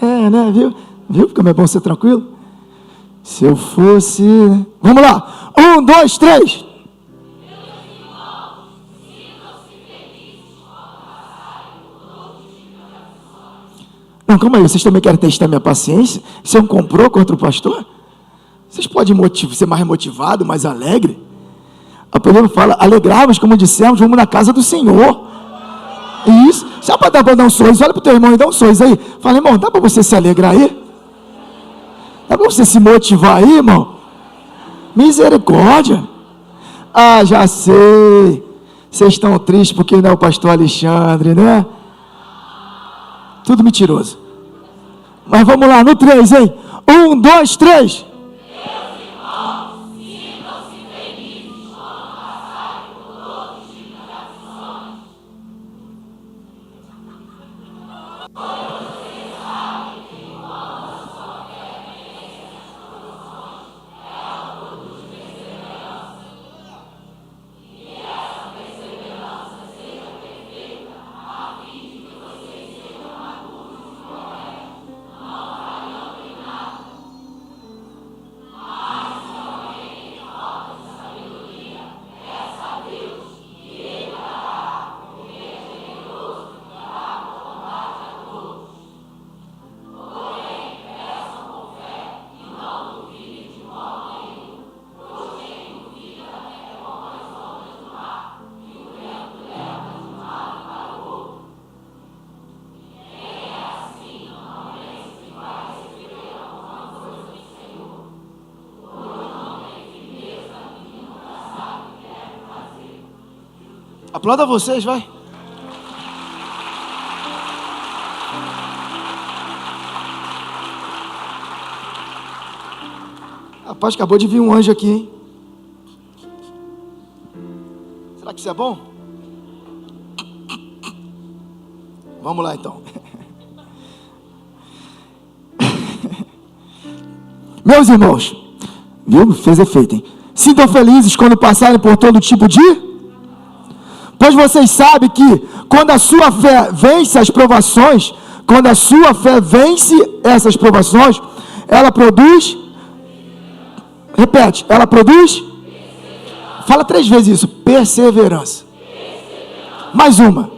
Né? Viu como é bom ser tranquilo? Se eu fosse... Vamos lá. 1, 2, 3. Não, calma aí. Vocês também querem testar minha paciência? Você não comprou contra o pastor? Vocês podem ser mais motivado, mais alegre? A palavra fala, alegrai-vos, como dissemos, vamos na casa do Senhor. Isso. Se dá para dar um sorriso, olha para o teu irmão e dá um sorriso aí. Fala, irmão, dá para você se alegrar aí? Dá para você se motivar aí, irmão? Misericórdia. Ah, já sei. Vocês estão tristes porque não é o pastor Alexandre, né? Tudo mentiroso. Mas vamos lá, no 3, hein? 1, 2, 3. Aplauda vocês, vai. Rapaz, acabou de vir um anjo aqui, hein? Será que isso é bom? Vamos lá, então. Meus irmãos, viu? Fez efeito, hein? Sintam felizes quando passarem por todo tipo de... Pois vocês sabem que quando a sua fé vence as provações, ela produz... Repete, ela produz... Fala 3 vezes isso, perseverança. Mais uma.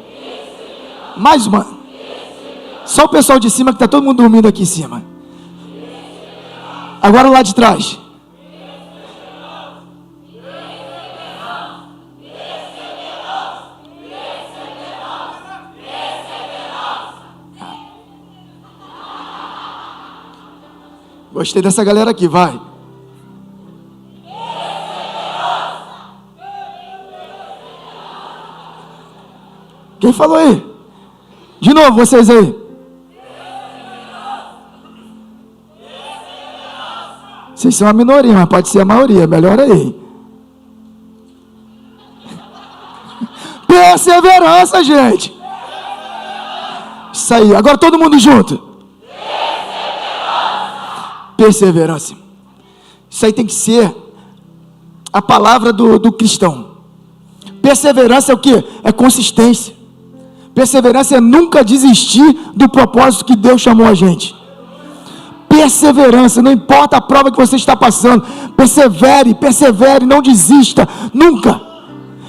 Só o pessoal de cima, que está todo mundo dormindo aqui em cima. Agora lá de trás. Gostei dessa galera aqui, vai. Quem falou aí? De novo, vocês aí. Vocês são a minoria, mas pode ser a maioria. Melhor aí. Perseverança, gente. Isso aí. Agora todo mundo junto. Perseverança. Isso aí tem que ser a palavra do cristão. Perseverança é o quê? É consistência. Perseverança é nunca desistir do propósito que Deus chamou a gente. Perseverança, não importa a prova que você está passando, persevere, não desista, nunca.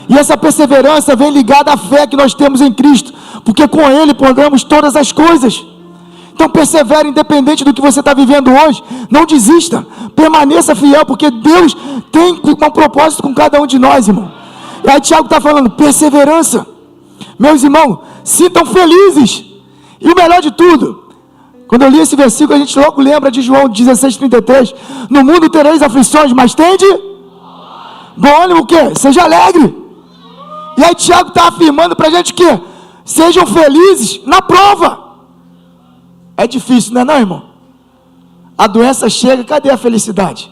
E essa perseverança vem ligada à fé que nós temos em Cristo, porque com Ele podemos todas as coisas. Então persevere independente do que você está vivendo hoje, não desista, permaneça fiel, porque Deus tem um propósito com cada um de nós, irmão. E aí Tiago está falando, perseverança. Meus irmãos, sintam felizes. E o melhor de tudo, quando eu li esse versículo, a gente logo lembra de João 16:33. No mundo tereis aflições, mas tende bom ânimo, o quê? Seja alegre. E aí Tiago está afirmando para a gente que sejam felizes na prova. É difícil, não é não, irmão? A doença chega, cadê a felicidade?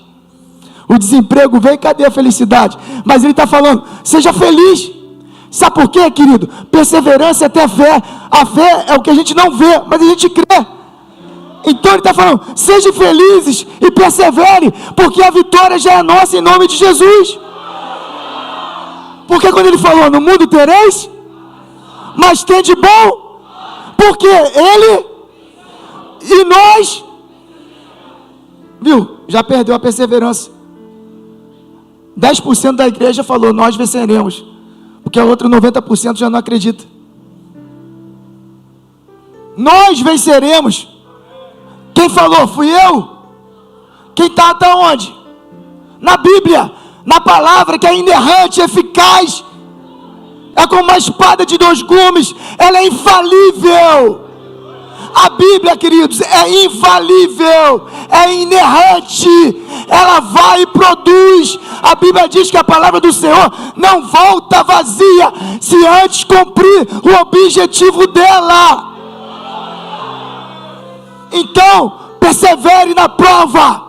O desemprego vem, cadê a felicidade? Mas ele está falando, seja feliz. Sabe por quê, querido? Perseverança é ter fé. A fé é o que a gente não vê, mas a gente crê. Então ele está falando, sejam felizes e persevere, porque a vitória já é nossa em nome de Jesus. Porque quando ele falou, no mundo tereis, mas tem de bom, porque ele E nós, viu, já perdeu a perseverança. 10% da igreja falou, nós venceremos, porque o outro 90% já não acredita. Nós venceremos. Quem falou? Fui eu. Quem está onde? Na Bíblia, na palavra que é inerrante, eficaz, é como uma espada de 2 gumes, ela é infalível. A Bíblia, queridos, é infalível, é inerrante, ela vai e produz. A Bíblia diz que a palavra do Senhor não volta vazia, se antes cumprir o objetivo dela. Então, persevere na prova.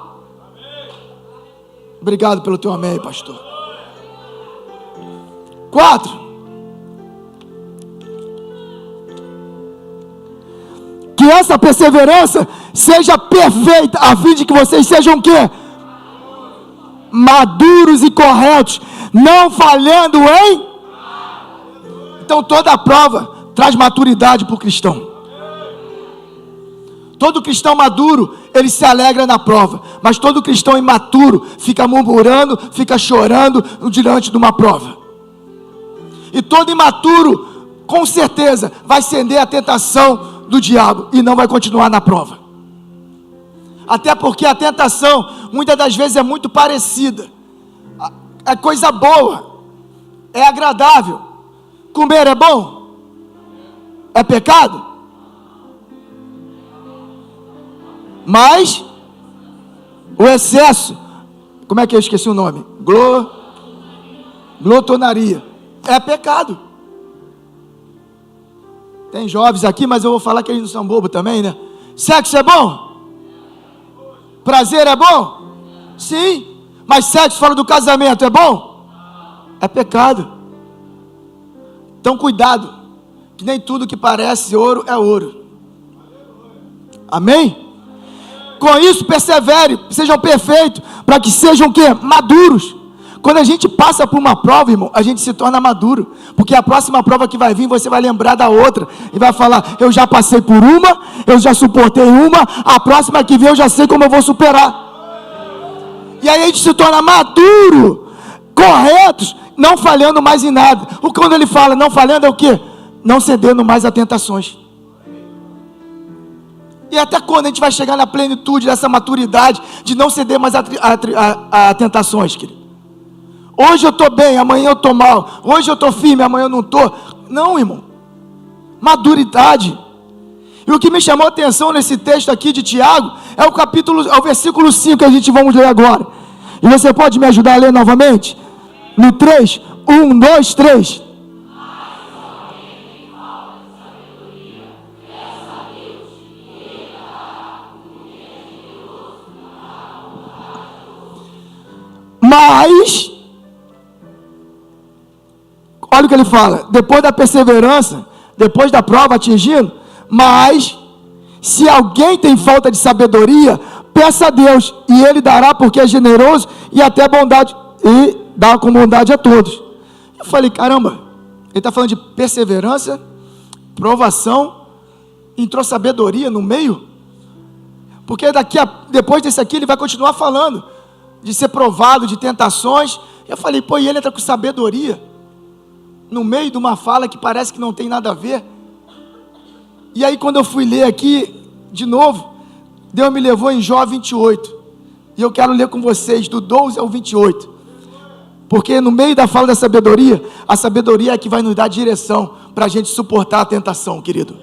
Obrigado pelo teu amém, pastor. 4. Que essa perseverança seja perfeita, a fim de que vocês sejam o quê? Maduros e corretos, não falhando em... Então toda a prova traz maturidade para o cristão. Todo cristão maduro, ele se alegra na prova. Mas todo cristão imaturo fica murmurando, fica chorando diante de uma prova. E todo imaturo, com certeza, vai ceder à tentação do diabo e não vai continuar na prova. Até porque a tentação, muitas das vezes, é muito parecida. É coisa boa, é agradável. Comer é bom? É pecado? Mas o excesso, como é que eu esqueci o nome? Glotonaria, é pecado. Tem jovens aqui, mas eu vou falar que eles não são bobos também, né? Sexo é bom? Prazer é bom? Sim. Mas sexo fora do casamento é bom? É pecado. Então cuidado, que nem tudo que parece ouro é ouro. Amém? Com isso persevere, sejam perfeitos, para que sejam o quê? Maduros. Quando a gente passa por uma prova, irmão, a gente se torna maduro, porque a próxima prova que vai vir, você vai lembrar da outra, e vai falar, eu já passei por uma, eu já suportei uma, a próxima que vem eu já sei como eu vou superar. E aí a gente se torna maduro, corretos, não falhando mais em nada. Quando ele fala não falhando é o quê? Não cedendo mais a tentações. E até quando a gente vai chegar na plenitude dessa maturidade, de não ceder mais a tentações, querido? Hoje eu estou bem, amanhã eu estou mal. Hoje eu estou firme, amanhã eu não estou. Não, irmão. Maturidade. E o que me chamou a atenção nesse texto aqui de Tiago, é o versículo 5 que a gente vamos ler agora. E você pode me ajudar a ler novamente? No 3, 1, 2, 3. Mas, olha o que ele fala, depois da perseverança, depois da prova atingindo, mas, se alguém tem falta de sabedoria, peça a Deus, e Ele dará, porque é generoso, e até bondade, e dá com bondade a todos. Eu falei, caramba, ele está falando de perseverança, provação, entrou sabedoria no meio, porque depois desse aqui, ele vai continuar falando, de ser provado, de tentações. Eu falei, pô, e ele entra com sabedoria no meio de uma fala que parece que não tem nada a ver. E aí quando eu fui ler aqui de novo, Deus me levou em Jó 28, e eu quero ler com vocês do 12 ao 28, porque no meio da fala da sabedoria, a sabedoria é que vai nos dar direção para a gente suportar a tentação, querido.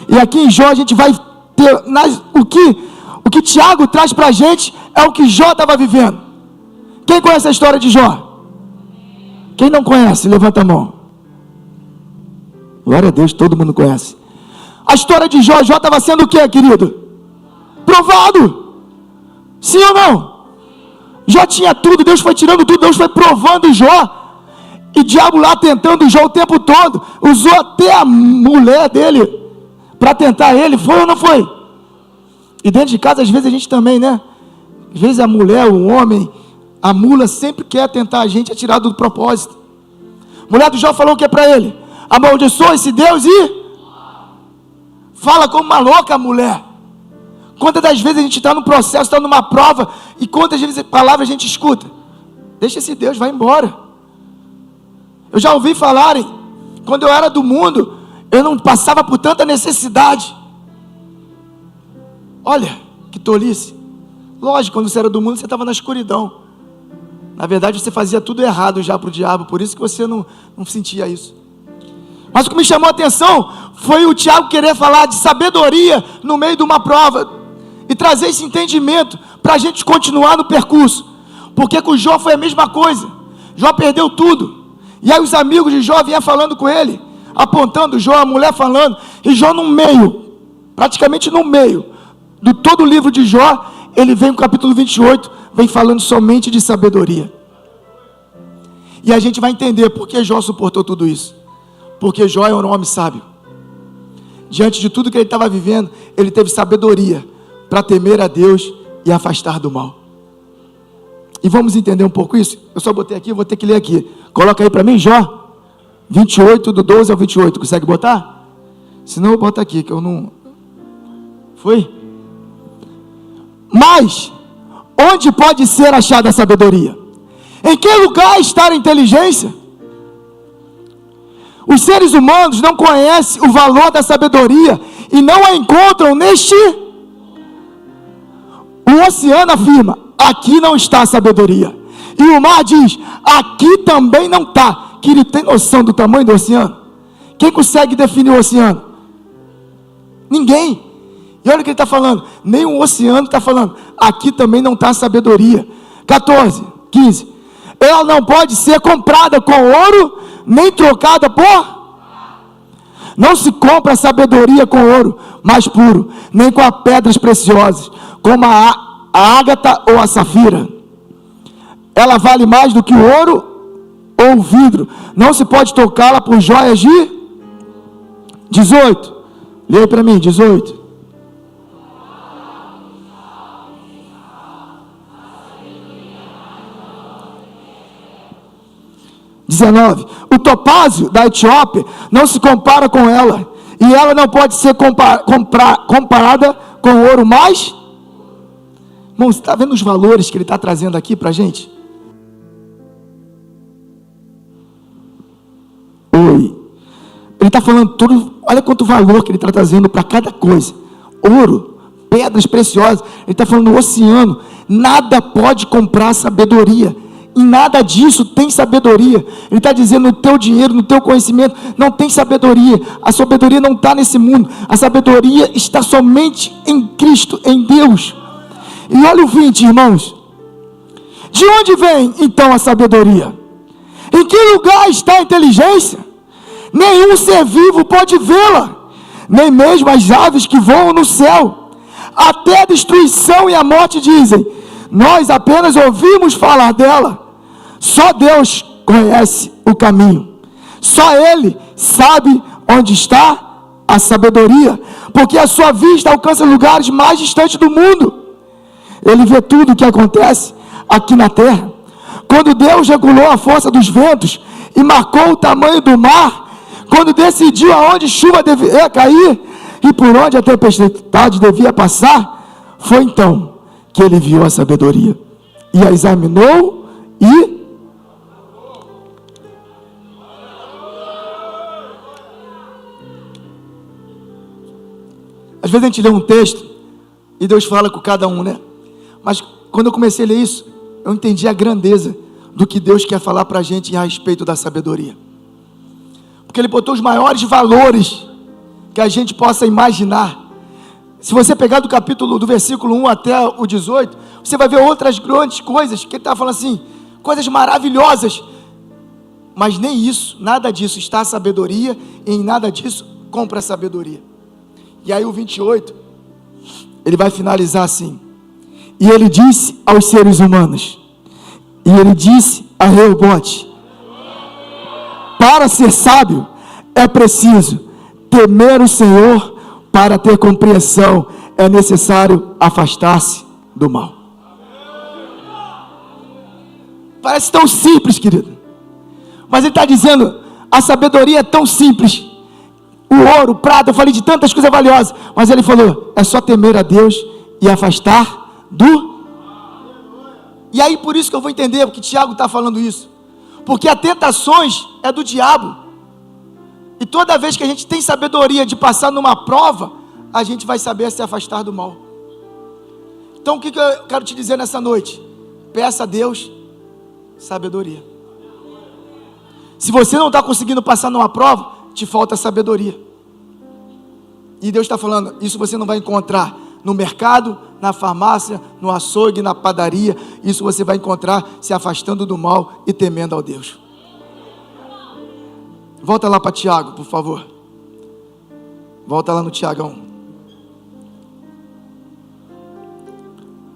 E aqui em Jó a gente vai ter o que Tiago traz para a gente é o que Jó estava vivendo. Quem conhece a história de Jó? Quem não conhece, levanta a mão. Glória a Deus, todo mundo conhece. A história de Jó estava sendo o que, querido? Provado. Sim ou não? Jó tinha tudo, Deus foi tirando tudo, Deus foi provando Jó. E o diabo lá tentando Jó o tempo todo. Usou até a mulher dele para tentar ele, foi ou não foi? E dentro de casa, às vezes a gente também, né? Às vezes a mulher, o homem, a mula sempre quer tentar a gente, é tirado do propósito. A mulher do Jó falou o que para ele? Amaldiçoa esse Deus e fala como uma louca a mulher. Quantas das vezes a gente está num processo, está numa prova, e quantas vezes palavras a gente escuta? Deixa esse Deus, vai embora. Eu já ouvi falarem, quando eu era do mundo, eu não passava por tanta necessidade. Olha, que tolice. Lógico, quando você era do mundo, você estava na escuridão. Na verdade, você fazia tudo errado já para o diabo, por isso que você não sentia isso. Mas o que me chamou a atenção foi o Tiago querer falar de sabedoria no meio de uma prova e trazer esse entendimento para a gente continuar no percurso. Porque com Jó foi a mesma coisa. Jó perdeu tudo. E aí os amigos de Jó vinham falando com ele, apontando Jó, a mulher falando, e Jó no meio, praticamente no meio, do todo o livro de Jó, ele vem no capítulo 28, vem falando somente de sabedoria. E a gente vai entender por que Jó suportou tudo isso. Porque Jó é um homem sábio. Diante de tudo que ele estava vivendo, ele teve sabedoria para temer a Deus e afastar do mal. E vamos entender um pouco isso? Eu só botei aqui, vou ter que ler aqui. Coloca aí para mim, Jó 28, do 12 ao 28. Consegue botar? Senão eu boto aqui, que eu não... Foi? Mas, onde pode ser achada a sabedoria? Em que lugar está a inteligência? Os seres humanos não conhecem o valor da sabedoria e não a encontram neste... O oceano afirma, aqui não está a sabedoria. E o mar diz, aqui também não está. Que ele tem noção do tamanho do oceano? Quem consegue definir o oceano? Ninguém. E olha o que ele está falando, nem o oceano está falando, aqui também não está a sabedoria. 14, 15. Ela não pode ser comprada com ouro, nem trocada por... Não se compra a sabedoria com ouro mais puro, nem com as pedras preciosas, como a ágata ou a safira. Ela vale mais do que o ouro ou o vidro. Não se pode tocá-la por joias de... 18. Leia para mim, 18. O topázio da Etiópia não se compara com ela, e ela não pode ser comparada com o ouro mais. Irmão, você está vendo os valores que ele está trazendo aqui para a gente? Oi. Ele está falando tudo, olha quanto valor que ele está trazendo para cada coisa. Ouro, pedras preciosas, ele está falando do oceano, nada pode comprar sabedoria. Em nada disso tem sabedoria. Ele está dizendo, no teu dinheiro, no teu conhecimento, não tem sabedoria. A sabedoria não está nesse mundo. A sabedoria está somente em Cristo, em Deus. E olha o 20, irmãos. De onde vem, então, a sabedoria? Em que lugar está a inteligência? Nenhum ser vivo pode vê-la, nem mesmo as aves que voam no céu. Até a destruição e a morte dizem, nós apenas ouvimos falar dela. Só Deus conhece o caminho. Só Ele sabe onde está a sabedoria, porque a sua vista alcança lugares mais distantes do mundo. Ele vê tudo o que acontece aqui na terra. Quando Deus regulou a força dos ventos e marcou o tamanho do mar, quando decidiu aonde chuva devia cair e por onde a tempestade devia passar, foi então que ele viu a sabedoria e a examinou e... Às vezes a gente lê um texto e Deus fala com cada um, né? Mas quando eu comecei a ler isso, eu entendi a grandeza do que Deus quer falar para a gente a respeito da sabedoria. Porque Ele botou os maiores valores que a gente possa imaginar. Se você pegar do versículo 1 até o 18, você vai ver outras grandes coisas, que Ele está falando assim, coisas maravilhosas. Mas nem isso, nada disso está a sabedoria, e em nada disso compra a sabedoria. E aí o 28, ele vai finalizar assim. E ele disse aos seres humanos, e ele disse a Reobote, para ser sábio é preciso temer o Senhor, para ter compreensão é necessário afastar-se do mal. Parece tão simples, querido, mas ele está dizendo, a sabedoria é tão simples. O ouro, o prata, eu falei de tantas coisas valiosas, mas ele falou, é só temer a Deus e afastar do... E aí por isso que eu vou entender porque Tiago está falando isso. Porque as tentações é do diabo. E toda vez que a gente tem sabedoria de passar numa prova, a gente vai saber se afastar do mal. Então o que eu quero te dizer nessa noite? Peça a Deus sabedoria. Se você não está conseguindo passar numa prova, te falta sabedoria. E Deus está falando, isso você não vai encontrar no mercado, na farmácia, no açougue, na padaria. Isso você vai encontrar se afastando do mal e temendo ao Deus. Volta lá para Tiago, por favor. Volta lá no Tiagão.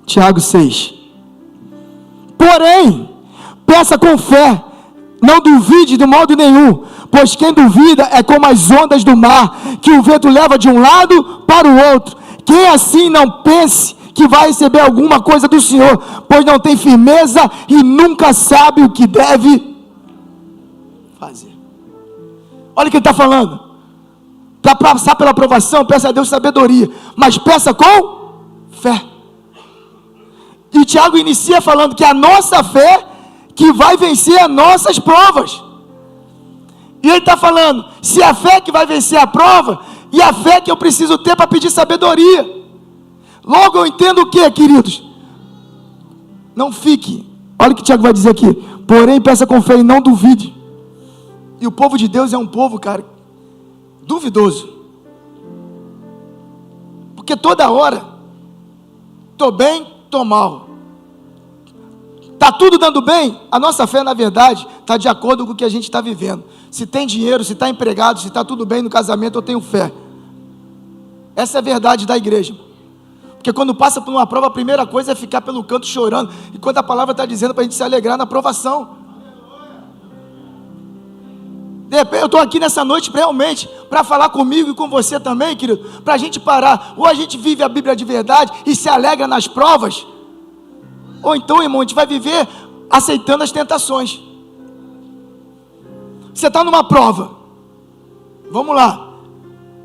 Tiago 6. Porém, peça com fé, não duvide de modo nenhum, pois quem duvida é como as ondas do mar, que o vento leva de um lado para o outro. Quem assim não pense que vai receber alguma coisa do Senhor, pois não tem firmeza e nunca sabe o que deve fazer. Olha o que ele está falando. Para passar pela aprovação, peça a Deus sabedoria, mas peça com fé. E Tiago inicia falando que a nossa fé que vai vencer as nossas provas. E ele está falando, se a fé que vai vencer a prova, e a fé que eu preciso ter para pedir sabedoria. Logo eu entendo o que, queridos? Não fique, olha o que Tiago vai dizer aqui, porém peça com fé e não duvide. E o povo de Deus é um povo, cara, duvidoso. Porque toda hora, estou bem, estou mal. Está tudo dando bem? A nossa fé, na verdade, está de acordo com o que a gente está vivendo. Se tem dinheiro, se está empregado, se está tudo bem no casamento, eu tenho fé. Essa é a verdade da igreja. Porque quando passa por uma prova, a primeira coisa é ficar pelo canto chorando, enquanto a palavra está dizendo para a gente se alegrar na provação. De repente eu estou aqui nessa noite realmente para falar comigo e com você também, querido, para a gente parar. Ou a gente vive a Bíblia de verdade e se alegra nas provas, ou então, irmão, a gente vai viver aceitando as tentações. Você está numa prova, vamos lá,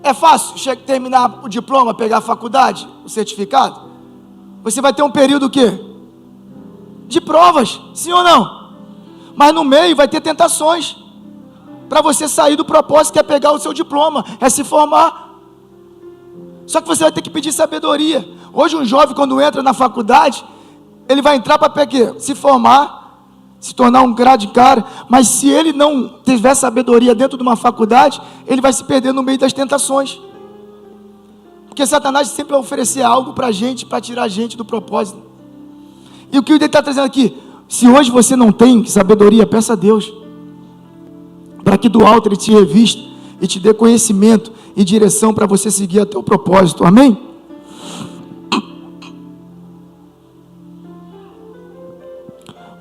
é fácil terminar o diploma, pegar a faculdade, o certificado? Você vai ter um período o quê? De provas, sim ou não? Mas no meio vai ter tentações, para você sair do propósito que é pegar o seu diploma, é se formar. Só que você vai ter que pedir sabedoria. Hoje um jovem quando entra na faculdade, ele vai entrar para quê? Se formar, se tornar um grande cara, mas se ele não tiver sabedoria dentro de uma faculdade, ele vai se perder no meio das tentações, porque Satanás sempre vai oferecer algo para a gente, para tirar a gente do propósito. E o que ele está trazendo aqui, se hoje você não tem sabedoria, peça a Deus, para que do alto ele te revista, e te dê conhecimento e direção, para você seguir até o propósito, amém?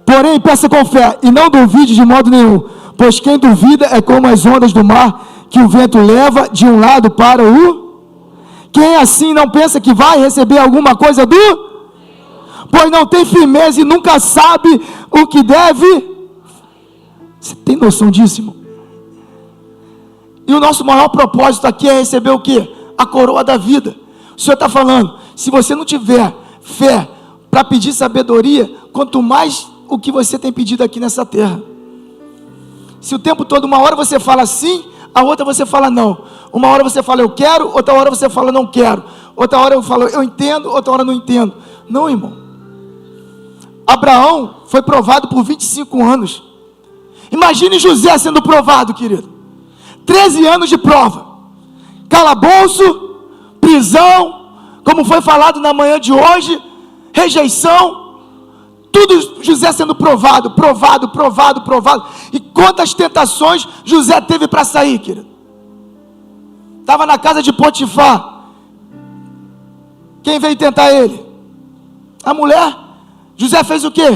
Porém, peça com fé, e não duvide de modo nenhum, pois quem duvida é como as ondas do mar, que o vento leva de um lado para o... Quem assim não pensa que vai receber alguma coisa do... Pois não tem firmeza e nunca sabe o que deve... Você tem noção disso, irmão? E o nosso maior propósito aqui é receber o quê? A coroa da vida. O Senhor está falando, se você não tiver fé para pedir sabedoria, quanto mais o que você tem pedido aqui nessa terra. Se o tempo todo, uma hora você fala sim, a outra você fala não. Uma hora você fala eu quero, outra hora você fala não quero. Outra hora eu falo eu entendo, outra hora não entendo. Não, irmão. Abraão foi provado por 25 anos. Imagine José sendo provado, querido. 13 anos de prova. Calabouço, prisão, como foi falado na manhã de hoje, rejeição. Tudo José sendo provado. E quantas tentações José teve para sair, querido? Estava na casa de Potifar. Quem veio tentar ele? A mulher. José fez o quê?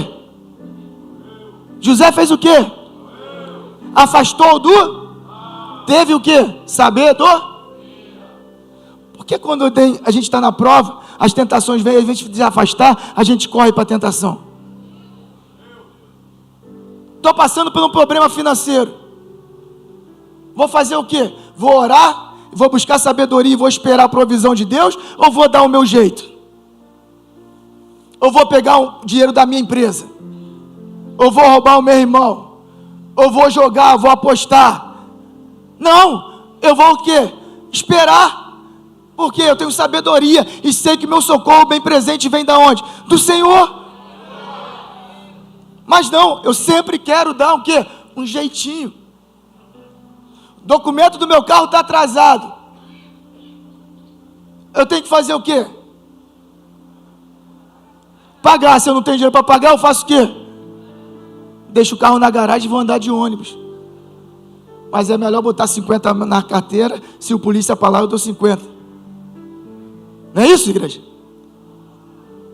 Afastou do? Teve o quê? Saber do? Porque quando a gente está na prova, as tentações vêm, a gente de afastar, a gente corre para a tentação. Estou passando por um problema financeiro. Vou fazer o quê? Vou orar, vou buscar sabedoria e vou esperar a provisão de Deus, ou vou dar o meu jeito? eu vou pegar o dinheiro da minha empresa, eu vou roubar o meu irmão, eu vou jogar, eu vou apostar. Não, eu vou o quê? Esperar, porque eu tenho sabedoria e sei que meu socorro bem presente vem da onde? Do Senhor. Mas não, eu sempre quero dar o quê? Um jeitinho. O documento do meu carro está atrasado. Eu tenho que fazer o quê? Pagar. Se eu não tenho dinheiro para pagar, eu faço o quê? Deixo o carro na garagem e vou andar de ônibus. Mas é melhor botar 50 na carteira. Se o polícia falar, eu dou 50. Não é isso, igreja?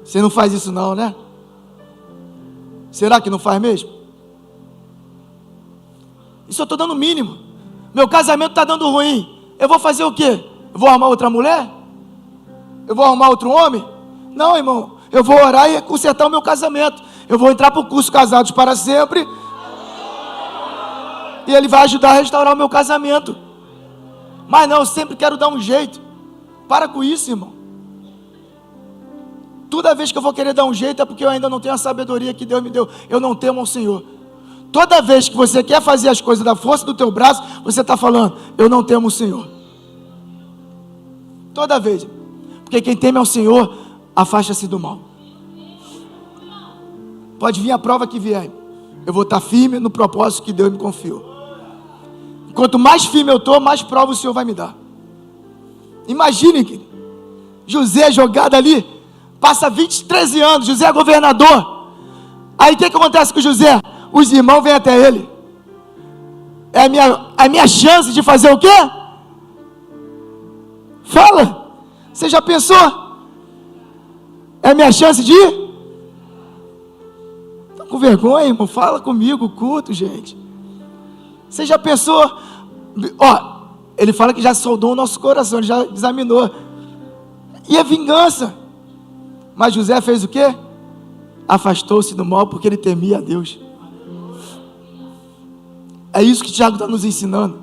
Você não faz isso não, né? Será que não faz mesmo? Isso eu estou dando o mínimo. Meu casamento está dando ruim. Eu vou fazer o quê? Eu vou arrumar outra mulher? Eu vou arrumar outro homem? Não, irmão. Eu vou orar e consertar o meu casamento. Eu vou entrar para o curso Casados para Sempre. E ele vai ajudar a restaurar o meu casamento. Mas não, eu sempre quero dar um jeito. Para com isso, irmão. Toda vez que eu vou querer dar um jeito é porque eu ainda não tenho a sabedoria que Deus me deu. Eu não temo ao Senhor. Toda vez que você quer fazer as coisas da força do teu braço, você está falando, eu não temo o Senhor. Toda vez. Porque quem teme ao Senhor, afasta-se do mal. Pode vir a prova que vier. Eu vou estar firme no propósito que Deus me confiou. Quanto mais firme eu estou, mais prova o Senhor vai me dar. Imagine que José jogado ali. Passa 13 anos, José é governador. Aí o que acontece com José? Os irmãos vêm até ele. É a minha chance de fazer o quê? Fala. Você já pensou? É a minha chance de ir? Estou com vergonha, irmão. Fala comigo, culto, gente. Você já pensou? Ó, ele fala que já soldou o nosso coração, ele já examinou. E é vingança. Mas José fez o quê? Afastou-se do mal porque ele temia a Deus. É isso que Tiago está nos ensinando.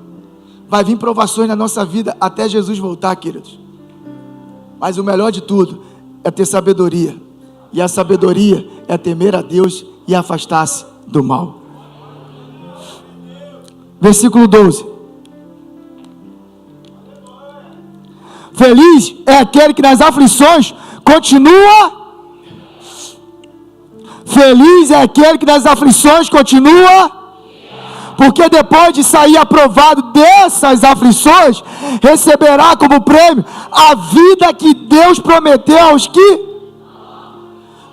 Vai vir provações na nossa vida até Jesus voltar, queridos. Mas o melhor de tudo é ter sabedoria. E a sabedoria é temer a Deus e afastar-se do mal. Versículo 12. Feliz é aquele que nas aflições continua. Feliz é aquele que nas aflições continua. Porque depois de sair aprovado dessas aflições, receberá como prêmio a vida que Deus prometeu aos que.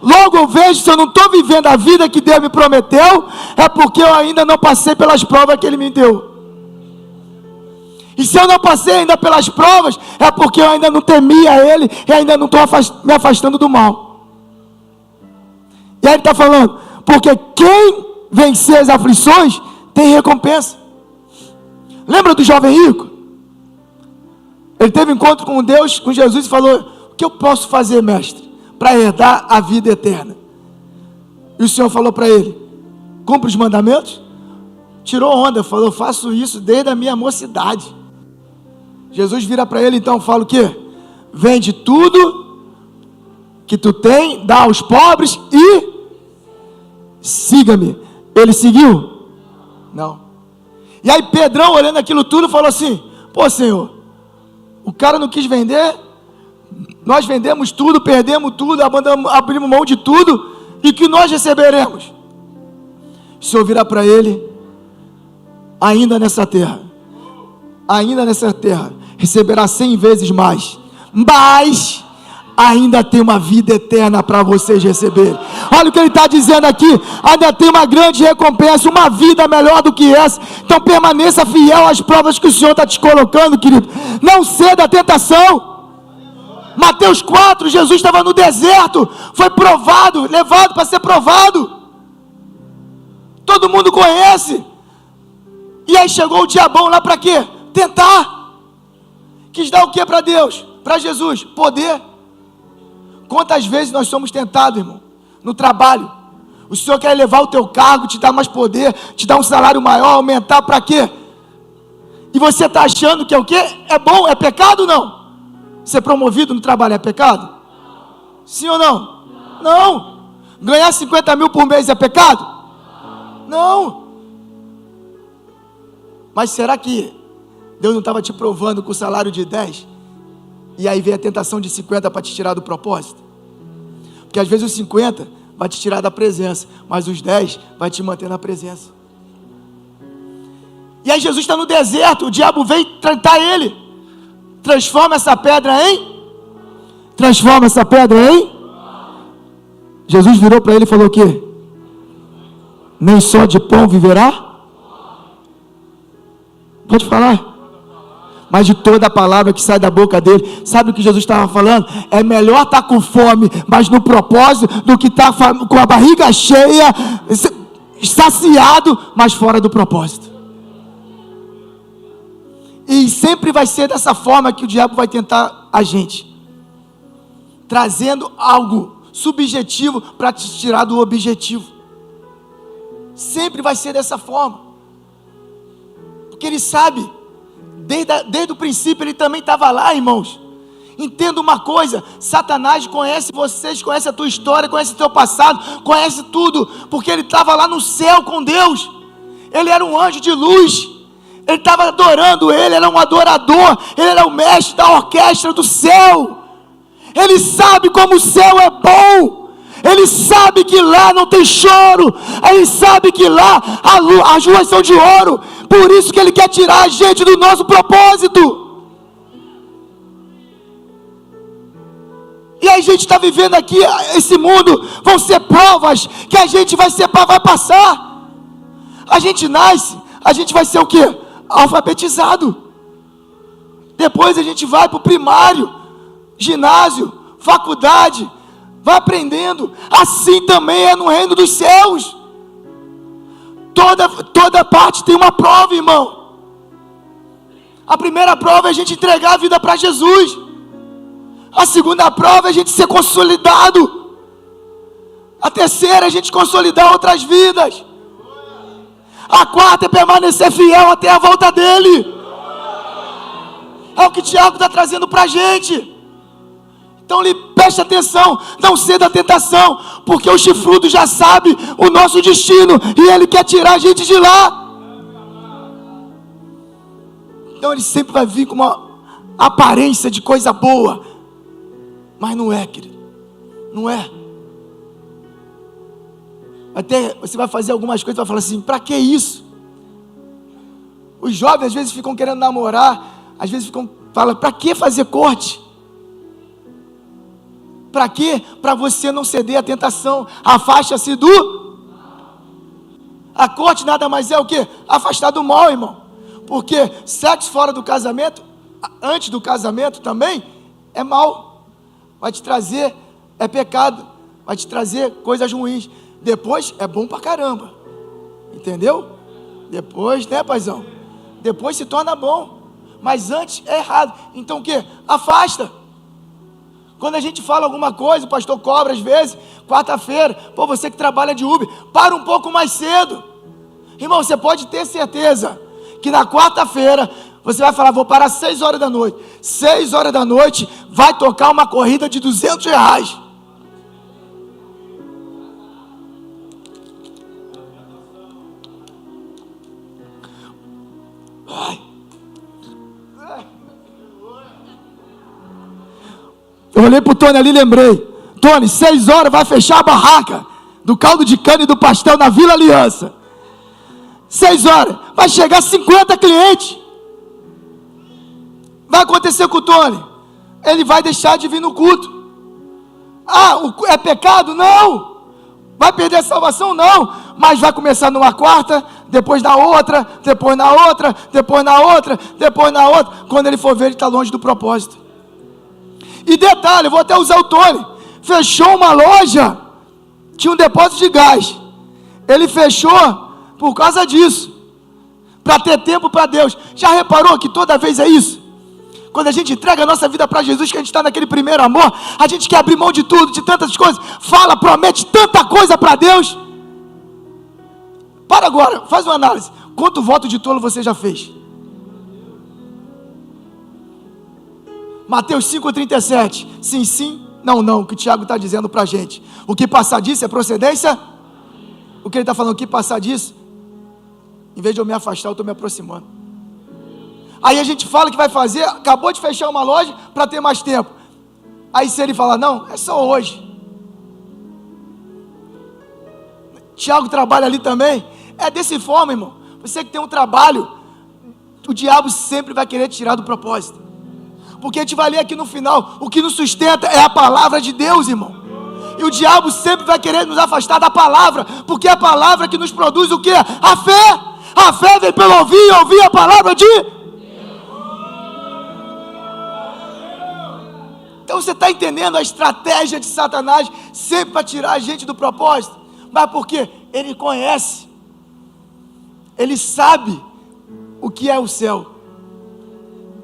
Logo eu vejo, se eu não estou vivendo a vida que Deus me prometeu, é porque eu ainda não passei pelas provas que Ele me deu. E se eu não passei ainda pelas provas, é porque eu ainda não temia Ele e ainda não estou me afastando do mal. E aí ele está falando, porque quem vencer as aflições tem recompensa. Lembra do jovem rico? Ele teve um encontro com Deus, com Jesus, e falou, o que eu posso fazer, mestre, para herdar a vida eterna? E o Senhor falou para ele, cumpre os mandamentos? Tirou onda, falou, eu faço isso desde a minha mocidade. Jesus vira para ele, então, fala o quê? Vende tudo que tu tem, dá aos pobres e siga-me. Ele seguiu? Não. E aí Pedrão, olhando aquilo tudo, falou assim, pô, Senhor, o cara não quis vender, nós vendemos tudo, perdemos tudo, abrimos mão de tudo, e que nós receberemos? O Senhor virá para ele, ainda nessa terra, receberá 100 vezes mais, mas ainda tem uma vida eterna para vocês receberem. Olha o que ele está dizendo aqui, ainda tem uma grande recompensa, uma vida melhor do que essa. Então permaneça fiel às provas que o Senhor está te colocando, querido. Não ceda à tentação. Mateus 4, Jesus estava no deserto, foi provado, levado para ser provado. Todo mundo conhece. E aí chegou o diabão lá para quê? Tentar. Quis dar o que para Deus? Para Jesus? Poder. Quantas vezes nós somos tentados, irmão? No trabalho. O Senhor quer elevar o teu cargo, te dar mais poder, te dar um salário maior, aumentar para quê? E você está achando que é o quê? É bom? É pecado ou não? Ser promovido no trabalho é pecado? Sim ou não? Não. Ganhar 50 mil por mês é pecado? Não. Mas será que Deus não estava te provando com o salário de 10? E aí vem a tentação de 50 para te tirar do propósito? Porque às vezes os 50 vai te tirar da presença, mas os 10 vai te manter na presença. E aí Jesus está no deserto, o diabo vem tentar ele. Transforma essa pedra em? Transforma essa pedra em? Jesus virou para ele e falou o quê? Nem só de pão viverá? Pode falar. Mas de toda a palavra que sai da boca dele. Sabe o que Jesus estava falando? É melhor estar com fome, mas no propósito, do que estar com a barriga cheia, saciado, mas fora do propósito. E sempre vai ser dessa forma que o diabo vai tentar a gente, trazendo algo subjetivo para te tirar do objetivo. Sempre vai ser dessa forma, porque ele sabe, desde o princípio ele também estava lá, irmãos. Entenda uma coisa: Satanás conhece vocês, conhece a tua história, conhece o teu passado, conhece tudo, porque ele estava lá no céu com Deus. Ele era um anjo de luz, ele estava adorando, ele era um adorador, ele era o mestre da orquestra do céu. Ele sabe como o céu é bom, ele sabe que lá não tem choro, ele sabe que lá as ruas são de ouro. Por isso que ele quer tirar a gente do nosso propósito. E a gente está vivendo aqui, esse mundo, vão ser provas que a gente vai passar. A gente nasce, a gente vai ser o quê? Alfabetizado. Depois a gente vai para o primário, ginásio, faculdade, vai aprendendo. Assim também é no reino dos céus. Toda parte tem uma prova, irmão. A primeira prova é a gente entregar a vida para Jesus. A segunda prova é a gente ser consolidado. A terceira é a gente consolidar outras vidas. A quarta é permanecer fiel até a volta dele. É o que Tiago está trazendo para a gente. Então preste atenção, não ceda à tentação, porque o chifrudo já sabe o nosso destino e ele quer tirar a gente de lá. Então ele sempre vai vir com uma aparência de coisa boa, mas não é, querido, não é. Até você vai fazer algumas coisas e vai falar assim: para que isso? Os jovens às vezes ficam querendo namorar, às vezes falam: para que fazer corte? Para quê? Para você não ceder à tentação. Afasta-se do... A corte nada mais é o quê? Afastar do mal, irmão. Porque sexo fora do casamento, antes do casamento também, é mal. Vai te trazer, é pecado. Vai te trazer coisas ruins. Depois é bom pra caramba. Entendeu? Depois, né, paizão? Depois se torna bom. Mas antes é errado. Então o quê? Afasta. Quando a gente fala alguma coisa, o pastor cobra às vezes, quarta-feira, pô, você que trabalha de Uber, para um pouco mais cedo. Irmão, você pode ter certeza que na quarta-feira, você vai falar: vou parar 6 horas da noite. 6 horas da noite, vai tocar uma corrida de R$200. Eu olhei para o Tony ali e lembrei: Tony, 6 horas vai fechar a barraca do caldo de cana e do pastel na Vila Aliança. 6 horas, vai chegar 50 clientes. Vai acontecer com o Tony? Ele vai deixar de vir no culto. Ah, é pecado? Não. Vai perder a salvação? Não. Mas vai começar numa quarta, depois na outra, depois na outra, depois na outra, depois na outra. Quando ele for ver, ele está longe do propósito. E detalhe, eu vou até usar o Tony. Fechou uma loja, tinha um depósito de gás. Ele fechou por causa disso, para ter tempo para Deus. Já reparou que toda vez é isso? Quando a gente entrega a nossa vida para Jesus, que a gente está naquele primeiro amor, a gente quer abrir mão de tudo, de tantas coisas. Fala, promete tanta coisa para Deus. Para agora, faz uma análise. Quanto voto de tolo você já fez? Mateus 5,37. Sim, sim. Não, o que o Tiago está dizendo para a gente, o que passar disso é procedência. O que ele está falando, o que passar disso, em vez de eu me afastar, eu estou me aproximando. Aí a gente fala que vai fazer, acabou de fechar uma loja para ter mais tempo. Aí se ele falar, não, é só hoje. Tiago trabalha ali também. É dessa forma, irmão. Você que tem um trabalho, o diabo sempre vai querer tirar do propósito. Porque a gente vai ler aqui no final, o que nos sustenta é a palavra de Deus, irmão. E o diabo sempre vai querer nos afastar da palavra, porque é a palavra que nos produz o quê? A fé. A fé vem pelo ouvir e ouvir a palavra de Deus. Então você está entendendo a estratégia de Satanás sempre para tirar a gente do propósito? Mas por quê? Ele conhece, ele sabe o que é o céu,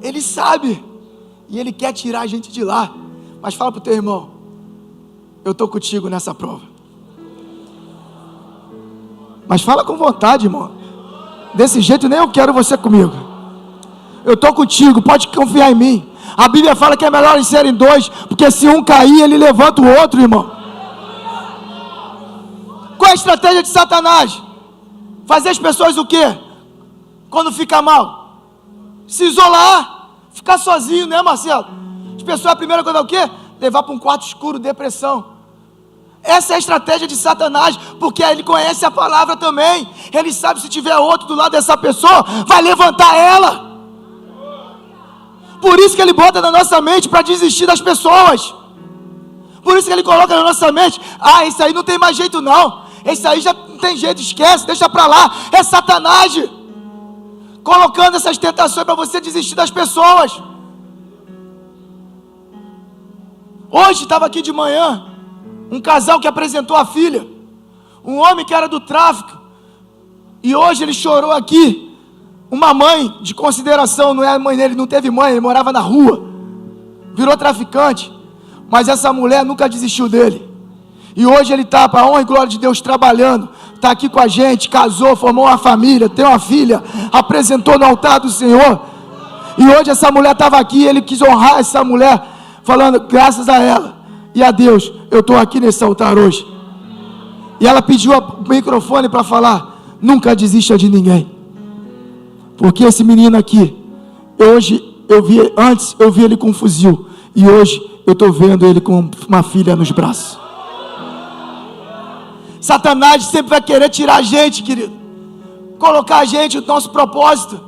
ele sabe, e ele quer tirar a gente de lá. Mas fala para o teu irmão, eu estou contigo nessa prova. Mas fala com vontade, irmão. Desse jeito nem eu quero você comigo. Eu estou contigo, pode confiar em mim. A Bíblia fala que é melhor eles serem dois, porque se um cair, ele levanta o outro, irmão. Qual é a estratégia de Satanás? Fazer as pessoas o quê? Quando fica mal? Se isolar, ficar sozinho, né, Marcelo? As pessoas, a primeira coisa é o quê? Levar para um quarto escuro, depressão. Essa é a estratégia de Satanás, porque ele conhece a palavra também. Ele sabe, se tiver outro do lado dessa pessoa, vai levantar ela. Por isso que ele bota na nossa mente para desistir das pessoas. Por isso que ele coloca na nossa mente, esse aí não tem mais jeito não, esse aí já não tem jeito, esquece, deixa para lá. É Satanás colocando essas tentações para você desistir das pessoas. Hoje estava aqui de manhã um casal que apresentou a filha, um homem que era do tráfico, e hoje ele chorou aqui. Uma mãe de consideração, não é a mãe dele, não teve mãe, ele morava na rua, virou traficante, mas essa mulher nunca desistiu dele, e hoje ele está, para a honra e glória de Deus, trabalhando, está aqui com a gente, casou, formou uma família, tem uma filha, apresentou no altar do Senhor, e hoje essa mulher estava aqui, ele quis honrar essa mulher, falando, graças a ela, e a Deus, eu estou aqui nesse altar hoje, e ela pediu o microfone para falar, nunca desista de ninguém. Porque esse menino aqui, antes eu vi ele com um fuzil, e hoje eu estou vendo ele com uma filha nos braços. Satanás sempre vai querer tirar a gente, querido, colocar a gente no nosso propósito.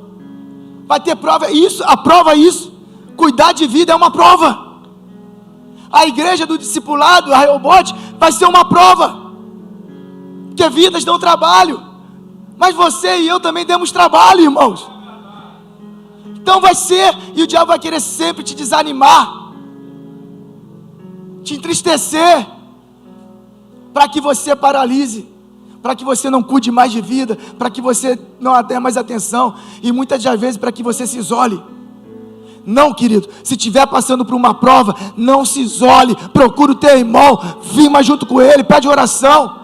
Vai ter prova, a prova é isso. Cuidar de vida é uma prova. A igreja do discipulado, a Rehobote, vai ser uma prova, porque vidas dão trabalho. Mas você e eu também demos trabalho, irmãos. Então vai ser, e o diabo vai querer sempre te desanimar, te entristecer, para que você paralise, para que você não cuide mais de vida, para que você não dê mais atenção, e muitas das vezes para que você se isole. Não, querido, se estiver passando por uma prova, não se isole, procura o teu irmão, firma junto com ele, pede oração.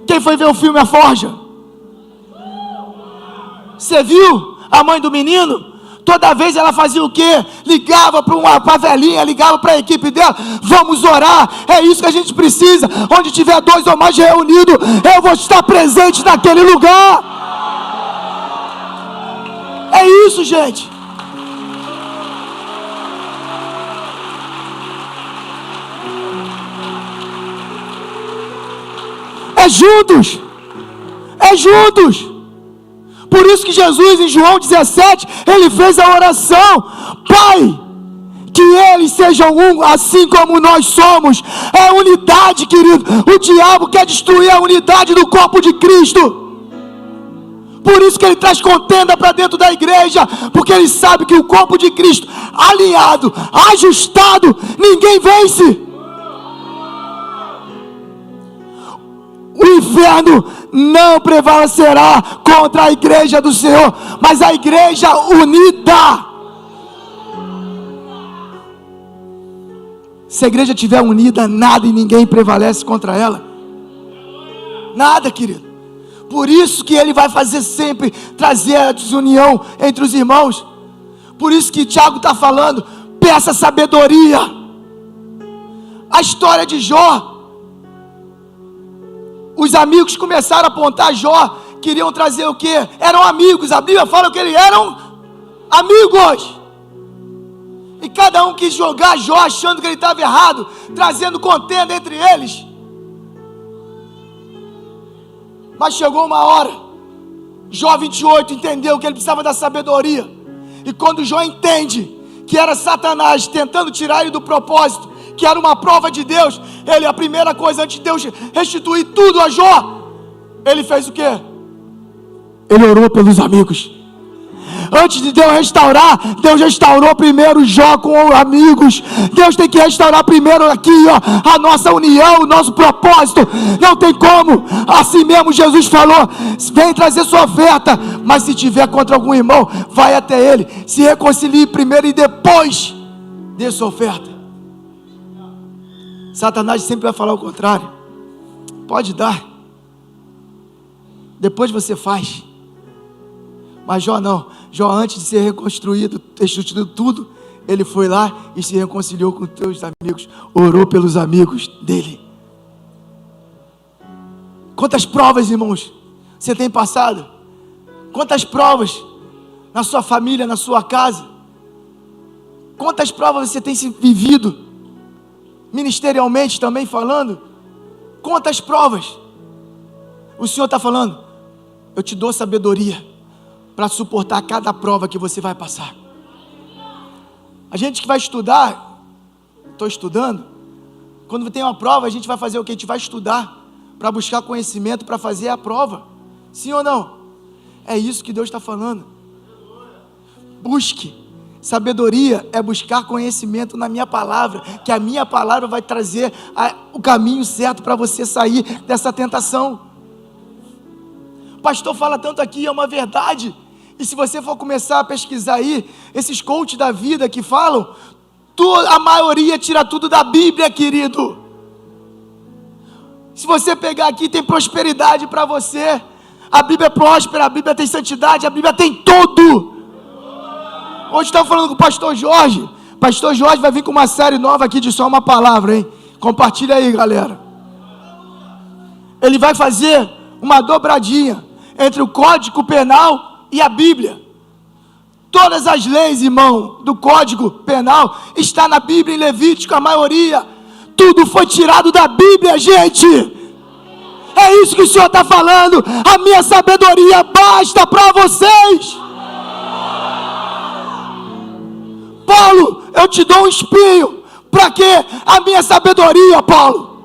Quem foi ver o filme A Forja? Você viu a mãe do menino? Toda vez ela fazia o quê? Ligava para a velhinha, ligava para a equipe dela, vamos orar, é isso que a gente precisa, onde tiver 2 ou mais reunidos, eu vou estar presente naquele lugar. É isso, gente. É juntos. É juntos. Por isso que Jesus, em João 17, ele fez a oração: Pai, que eles sejam um, assim como nós somos. É unidade, querido. O diabo quer destruir a unidade do corpo de Cristo. Por isso que ele traz contenda para dentro da igreja, porque ele sabe que o corpo de Cristo, alinhado, ajustado, ninguém vence. O inferno não prevalecerá contra a igreja do Senhor, mas a igreja unida. Se a igreja estiver unida, nada e ninguém prevalece contra ela. Nada, querido. Por isso que ele vai fazer sempre, trazer a desunião entre os irmãos. Por isso que Tiago está falando, peça sabedoria. a história de Jó. Os amigos começaram a apontar Jó, queriam trazer o quê? Eram amigos, a Bíblia fala que eles eram amigos. E cada um quis jogar Jó achando que ele estava errado, trazendo contenda entre eles. Mas chegou uma hora, Jó 28 entendeu que ele precisava da sabedoria. E quando Jó entende que era Satanás tentando tirar ele do propósito, que era uma prova de Deus, a primeira coisa, antes de Deus restituir tudo a Jó, ele fez o quê? Ele orou pelos amigos. Antes de Deus restaurar, Deus restaurou primeiro Jó com amigos. Deus tem que restaurar primeiro aqui, ó, a nossa união, o nosso propósito. Não tem como. Assim mesmo Jesus falou: vem trazer sua oferta, mas se tiver contra algum irmão, vai até ele, se reconcilie primeiro e depois dê sua oferta. Satanás sempre vai falar o contrário. Pode dar, depois você faz. Mas Jó não. Jó, antes de ser reconstruído, ter restituído tudo, ele foi lá e se reconciliou com os seus amigos, orou pelos amigos dele. Quantas provas, irmãos, você tem passado? Quantas provas na sua família, na sua casa? Quantas provas você tem se vivido, ministerialmente também falando? Quantas provas? O Senhor está falando: eu te dou sabedoria para suportar cada prova que você vai passar. A gente que vai estudar, estou estudando, quando tem uma prova, a gente vai fazer o quê? A gente vai estudar para buscar conhecimento, para fazer a prova. Sim ou não? É isso que Deus está falando. Busque. Sabedoria é buscar conhecimento na minha palavra, que a minha palavra vai trazer o caminho certo para você sair dessa tentação. O pastor fala tanto aqui, é uma verdade. E se você for começar a pesquisar aí, esses coaches da vida que falam, a maioria tira tudo da Bíblia, querido. Se você pegar aqui, tem prosperidade para você. A Bíblia é próspera, a Bíblia tem santidade, a Bíblia tem tudo. Hoje estava falando com o pastor Jorge. Pastor Jorge vai vir com uma série nova aqui de só uma palavra, hein? Compartilha aí, galera. Ele vai fazer uma dobradinha entre o Código Penal e a Bíblia. Todas as leis, irmão, do Código Penal está na Bíblia, em Levítico, a maioria. Tudo foi tirado da Bíblia, gente. É isso que o Senhor está falando. A minha sabedoria basta para vocês. Paulo, eu te dou um espinho. Para quê? A minha sabedoria, Paulo.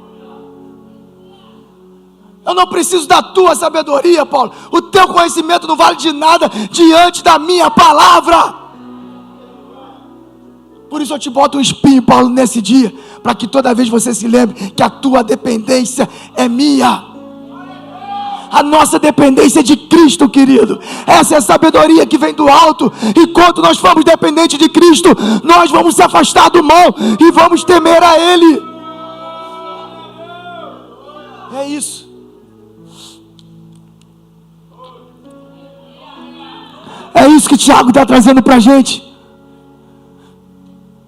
Eu não preciso da tua sabedoria, Paulo. O teu conhecimento não vale de nada diante da minha palavra. Por isso eu te boto um espinho, Paulo, nesse dia, para que toda vez você se lembre que a tua dependência é minha. A nossa dependência é de Cristo, querido. Essa é a sabedoria que vem do alto. Enquanto nós formos dependentes de Cristo, nós vamos se afastar do mal e vamos temer a Ele. É isso. É isso que Tiago está trazendo para a gente.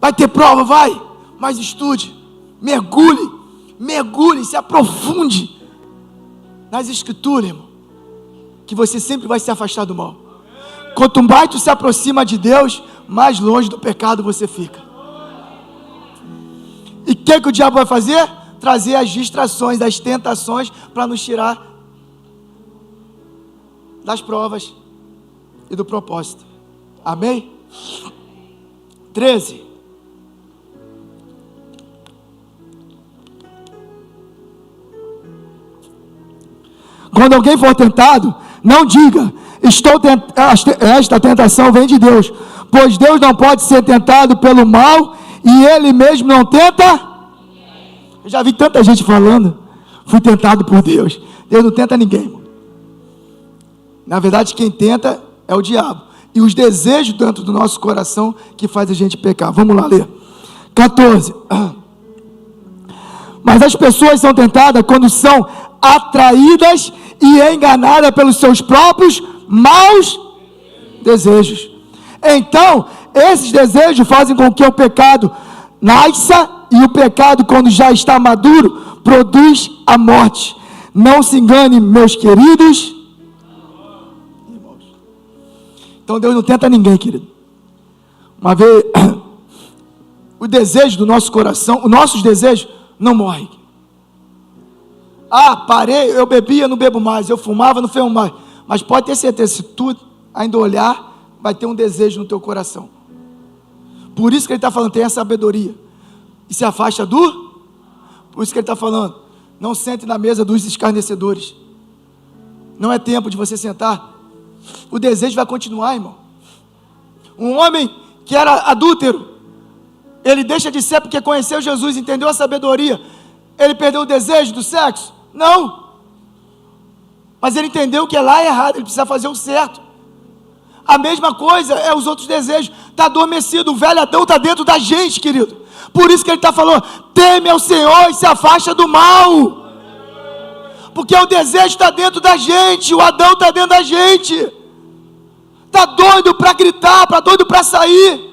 Vai ter prova, vai, mas estude, mergulhe, se aprofunde nas escrituras, irmão, que você sempre vai se afastar do mal. Quanto mais tu se aproxima de Deus, mais longe do pecado você fica. E o que o diabo vai fazer? Trazer as distrações, as tentações, para nos tirar das provas e do propósito. Amém? 13. Quando alguém for tentado, não diga: esta tentação vem de Deus, pois Deus não pode ser tentado pelo mal e Ele mesmo não tenta. Eu já vi tanta gente falando: fui tentado por Deus. Deus não tenta ninguém, irmão. Na verdade, quem tenta é o diabo e os desejos dentro do nosso coração que faz a gente pecar. Vamos lá ler 14. Mas as pessoas são tentadas quando são atraídas e enganadas pelos seus próprios maus desejos. Então, esses desejos fazem com que o pecado nasça e o pecado, quando já está maduro, produz a morte. Não se engane, meus queridos irmãos. Então Deus não tenta ninguém, querido. Uma vez, o desejo do nosso coração, os nossos desejos não morrem. Parei, eu bebia, não bebo mais. Eu fumava, não fumo mais. Mas pode ter certeza, se tu ainda olhar, vai ter um desejo no teu coração. Por isso que ele está falando, tenha sabedoria. E se afasta do... Por isso que ele está falando, não sente na mesa dos escarnecedores. Não é tempo de você sentar. O desejo vai continuar, irmão. Um homem que era adúltero, ele deixa de ser porque conheceu Jesus, entendeu a sabedoria. Ele perdeu o desejo do sexo? Não. Mas ele entendeu que lá é errado, ele precisa fazer o certo. A mesma coisa é os outros desejos. Está adormecido, o velho Adão está dentro da gente, querido. Por isso que ele está falando, teme ao Senhor e se afasta do mal. Porque o desejo está dentro da gente, o Adão está dentro da gente. Está doido para gritar, doido para sair.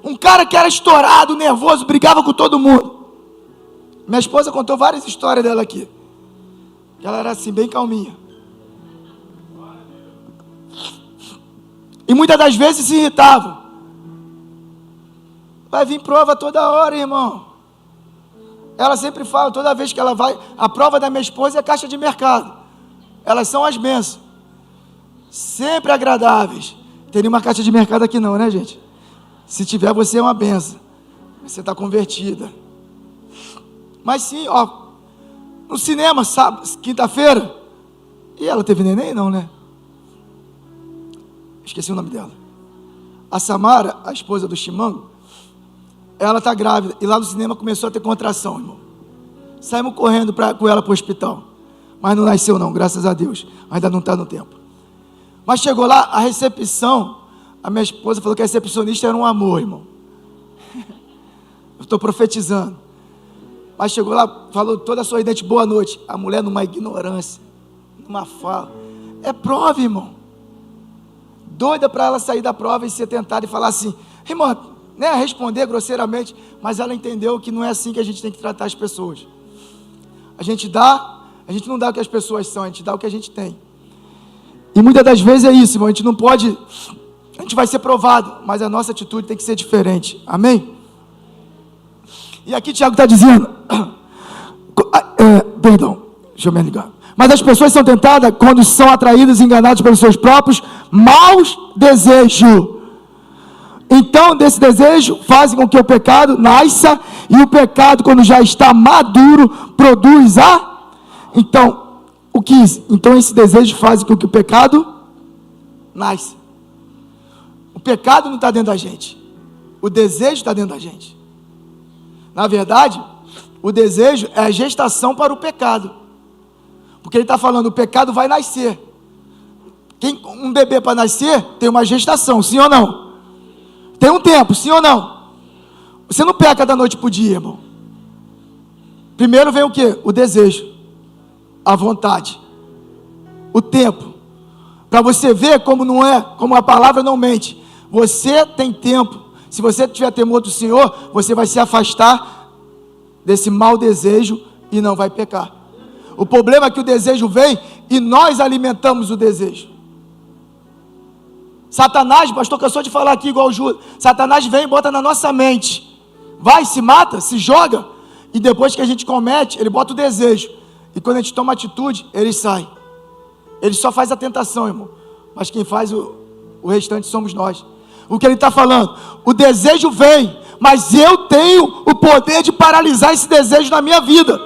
Um cara que era estourado, nervoso, brigava com todo mundo. Minha esposa contou várias histórias dela aqui. Ela era assim, bem calminha. E muitas das vezes se irritava. Vai vir prova toda hora, irmão. Ela sempre fala, toda vez que ela vai, a prova da minha esposa é a caixa de mercado. Elas são as bênçãos. Sempre agradáveis. Tem nenhuma caixa de mercado aqui não, né, gente? Se tiver, você é uma bênção. Você está convertida. Mas sim, no cinema, sábado, quinta-feira. E ela teve neném? Não, né? Esqueci o nome dela. A Samara, a esposa do Chimango, ela está grávida. E lá no cinema começou a ter contração, irmão. Saímos correndo com ela para o hospital. Mas não nasceu não, graças a Deus. Ainda não está no tempo. Mas chegou lá, a recepção, a minha esposa falou que a recepcionista era um amor, irmão. Eu estou profetizando. Mas chegou lá, falou toda sorridente, boa noite. A mulher numa ignorância, numa fala. É prova, irmão. Doida para ela sair da prova e ser tentada e falar assim, irmão, né, responder grosseiramente, mas ela entendeu que não é assim que a gente tem que tratar as pessoas. A gente não dá o que as pessoas são, a gente dá o que a gente tem. E muitas das vezes é isso, irmão, a gente não pode, a gente vai ser provado, mas a nossa atitude tem que ser diferente, amém? E aqui Tiago está dizendo, perdão, deixa eu me ligar. Mas as pessoas são tentadas quando são atraídas e enganadas pelos seus próprios maus desejos. Então, desse desejo, fazem com que o pecado nasça, e o pecado, quando já está maduro, produz Então, esse desejo faz com que o pecado nasça. O pecado não está dentro da gente. O desejo está dentro da gente. Na verdade, o desejo é a gestação para o pecado. Porque ele está falando, o pecado vai nascer. Um bebê para nascer tem uma gestação, sim ou não? Tem um tempo, sim ou não? Você não peca da noite para o dia, irmão. Primeiro vem o quê? O desejo, a vontade, o tempo. Para você ver como não é, como a palavra não mente. Você tem tempo. Se você tiver temor do Senhor, você vai se afastar desse mau desejo e não vai pecar. O problema é que o desejo vem e nós alimentamos o desejo. Satanás, pastor, cansou de falar aqui igual o Judas. Satanás vem e bota na nossa mente. Vai, se mata, se joga. E depois que a gente comete, ele bota o desejo. E quando a gente toma atitude, ele sai. Ele só faz a tentação, irmão. Mas quem faz o restante somos nós. O que ele está falando? O desejo vem, mas eu tenho o poder de paralisar esse desejo na minha vida.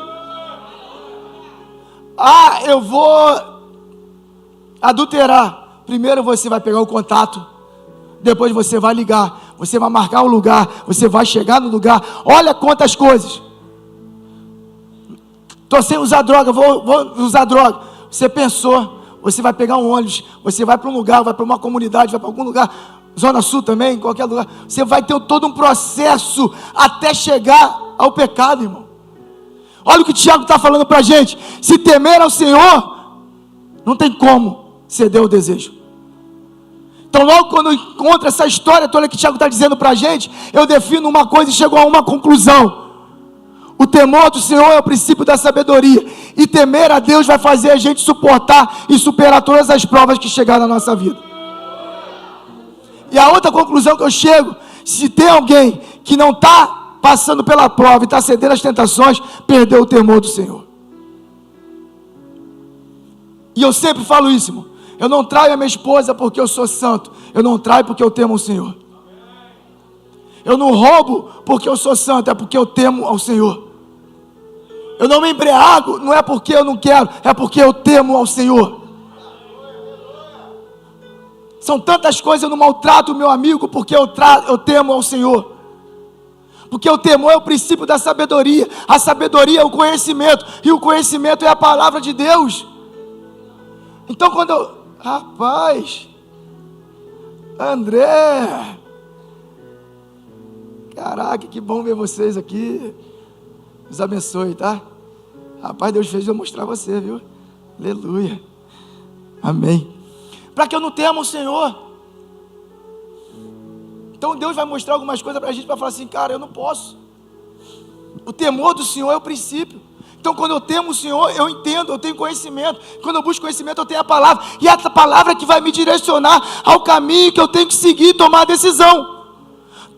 Eu vou adulterar. Primeiro você vai pegar o contato, depois você vai ligar, você vai marcar o lugar, você vai chegar no lugar. Olha quantas coisas. Estou sem usar droga, vou usar droga. Você pensou, você vai pegar um ônibus, você vai para um lugar, vai para uma comunidade, vai para algum lugar, Zona Sul também, qualquer lugar. Você vai ter todo um processo até chegar ao pecado, irmão. Olha o que o Tiago está falando para a gente. Se temer ao Senhor, não tem como ceder o desejo. Então logo quando eu encontro essa história toda que o Tiago está dizendo para a gente, eu defino uma coisa e chego a uma conclusão. O temor do Senhor é o princípio da sabedoria, e temer a Deus vai fazer a gente suportar e superar todas as provas que chegarem na nossa vida. E a outra conclusão que eu chego, se tem alguém que não está passando pela prova e está cedendo às tentações, perdeu o temor do Senhor. E eu sempre falo isso, irmão. Eu não traio a minha esposa porque eu sou santo. Eu não traio porque eu temo o Senhor. Eu não roubo porque eu sou santo, é porque eu temo ao Senhor. Eu não me embriago, não é porque eu não quero, é porque eu temo ao Senhor. São tantas coisas, eu não maltrato o meu amigo porque eu temo ao Senhor. Porque o temor é o princípio da sabedoria. A sabedoria é o conhecimento, e o conhecimento é a palavra de Deus. Então quando eu... Rapaz, André, caraca, que bom ver vocês aqui. Deus abençoe, tá? Rapaz, Deus fez eu mostrar você, viu? Aleluia, amém. Para que eu não tema o Senhor. Então Deus vai mostrar algumas coisas para a gente, para falar assim, cara, eu não posso. O temor do Senhor é o princípio. Então quando eu temo o Senhor, eu entendo, eu tenho conhecimento. Quando eu busco conhecimento, eu tenho a palavra. E é a palavra que vai me direcionar ao caminho que eu tenho que seguir e tomar a decisão.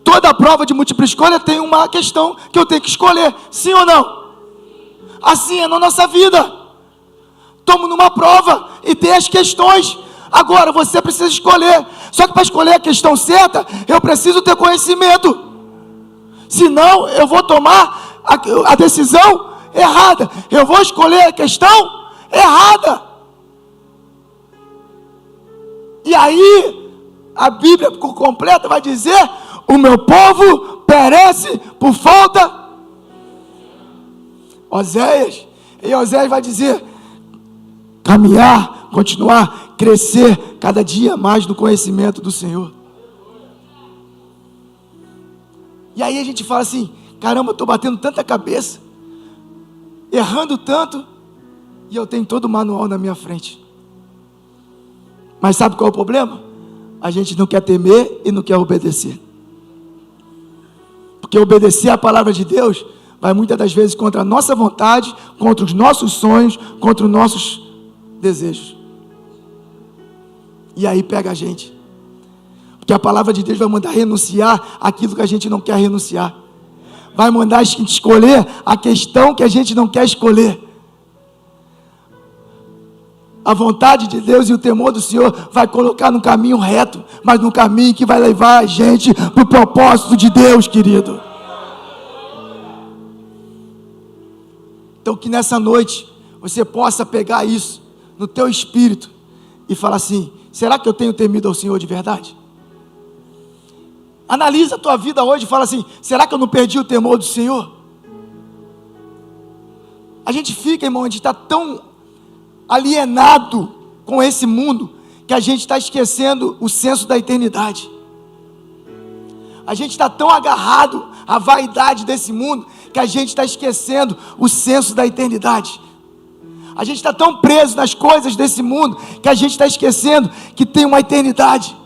Toda prova de múltipla escolha tem uma questão que eu tenho que escolher. Sim ou não? Assim é na nossa vida. Estamos numa prova e tem as questões. Agora você precisa escolher. Só que para escolher a questão certa, eu preciso ter conhecimento. Senão eu vou tomar a decisão errada. Eu vou escolher a questão errada. E aí a Bíblia completa vai dizer: o meu povo perece por falta. Oséias. E Oséias vai dizer: caminhar, continuar, crescer cada dia mais no conhecimento do Senhor. E aí a gente fala assim: caramba, eu estou batendo tanta cabeça, errando tanto, e eu tenho todo o manual na minha frente. Mas sabe qual é o problema? A gente não quer temer e não quer obedecer. Porque obedecer a palavra de Deus vai muitas das vezes contra a nossa vontade, contra os nossos sonhos, contra os nossos desejos. E aí pega a gente. Porque a palavra de Deus vai mandar renunciar aquilo que a gente não quer renunciar. Vai mandar a gente escolher a questão que a gente não quer escolher. A vontade de Deus e o temor do Senhor vai colocar no caminho reto, mas no caminho que vai levar a gente para o propósito de Deus, querido. Então que nessa noite você possa pegar isso no teu espírito e falar assim: será que eu tenho temido ao Senhor de verdade? Analisa a tua vida hoje e fala assim: será que eu não perdi o temor do Senhor? A gente fica, irmão, a gente está tão alienado com esse mundo que a gente está esquecendo o senso da eternidade. A gente está tão agarrado à vaidade desse mundo que a gente está esquecendo o senso da eternidade. A gente está tão preso nas coisas desse mundo que a gente está esquecendo que tem uma eternidade.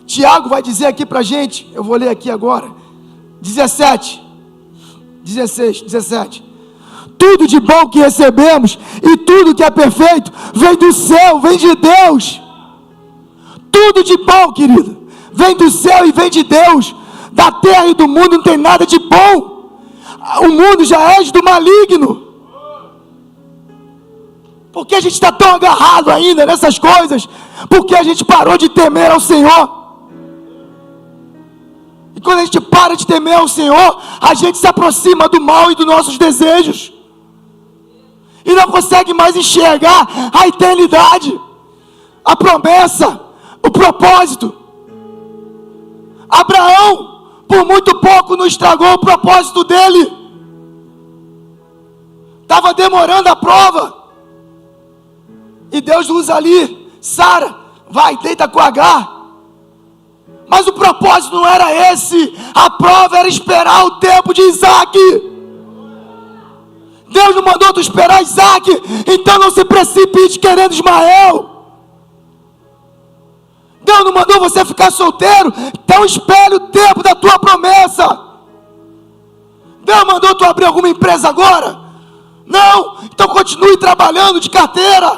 Tiago vai dizer aqui para a gente, eu vou ler aqui agora, 16, 17. Tudo de bom que recebemos e tudo que é perfeito vem do céu, vem de Deus. Tudo de bom, querido, vem do céu e vem de Deus. Da terra e do mundo não tem nada de bom. O mundo já é do maligno. Por que a gente está tão agarrado ainda nessas coisas? Porque a gente parou de temer ao Senhor. E quando a gente para de temer ao Senhor, a gente se aproxima do mal e dos nossos desejos. E não consegue mais enxergar a eternidade, a promessa, o propósito. Abraão, por muito pouco, não estragou o propósito dele. Estava demorando a prova. E Deus usa ali: Sara, vai, deita com Agar. Mas o propósito não era esse. A prova era esperar o tempo de Isaac. Deus não mandou tu esperar Isaac, então não se precipite querendo Ismael. Deus não mandou você ficar solteiro, então espere o tempo da tua promessa. Deus mandou tu abrir alguma empresa agora? Não, então continue trabalhando de carteira.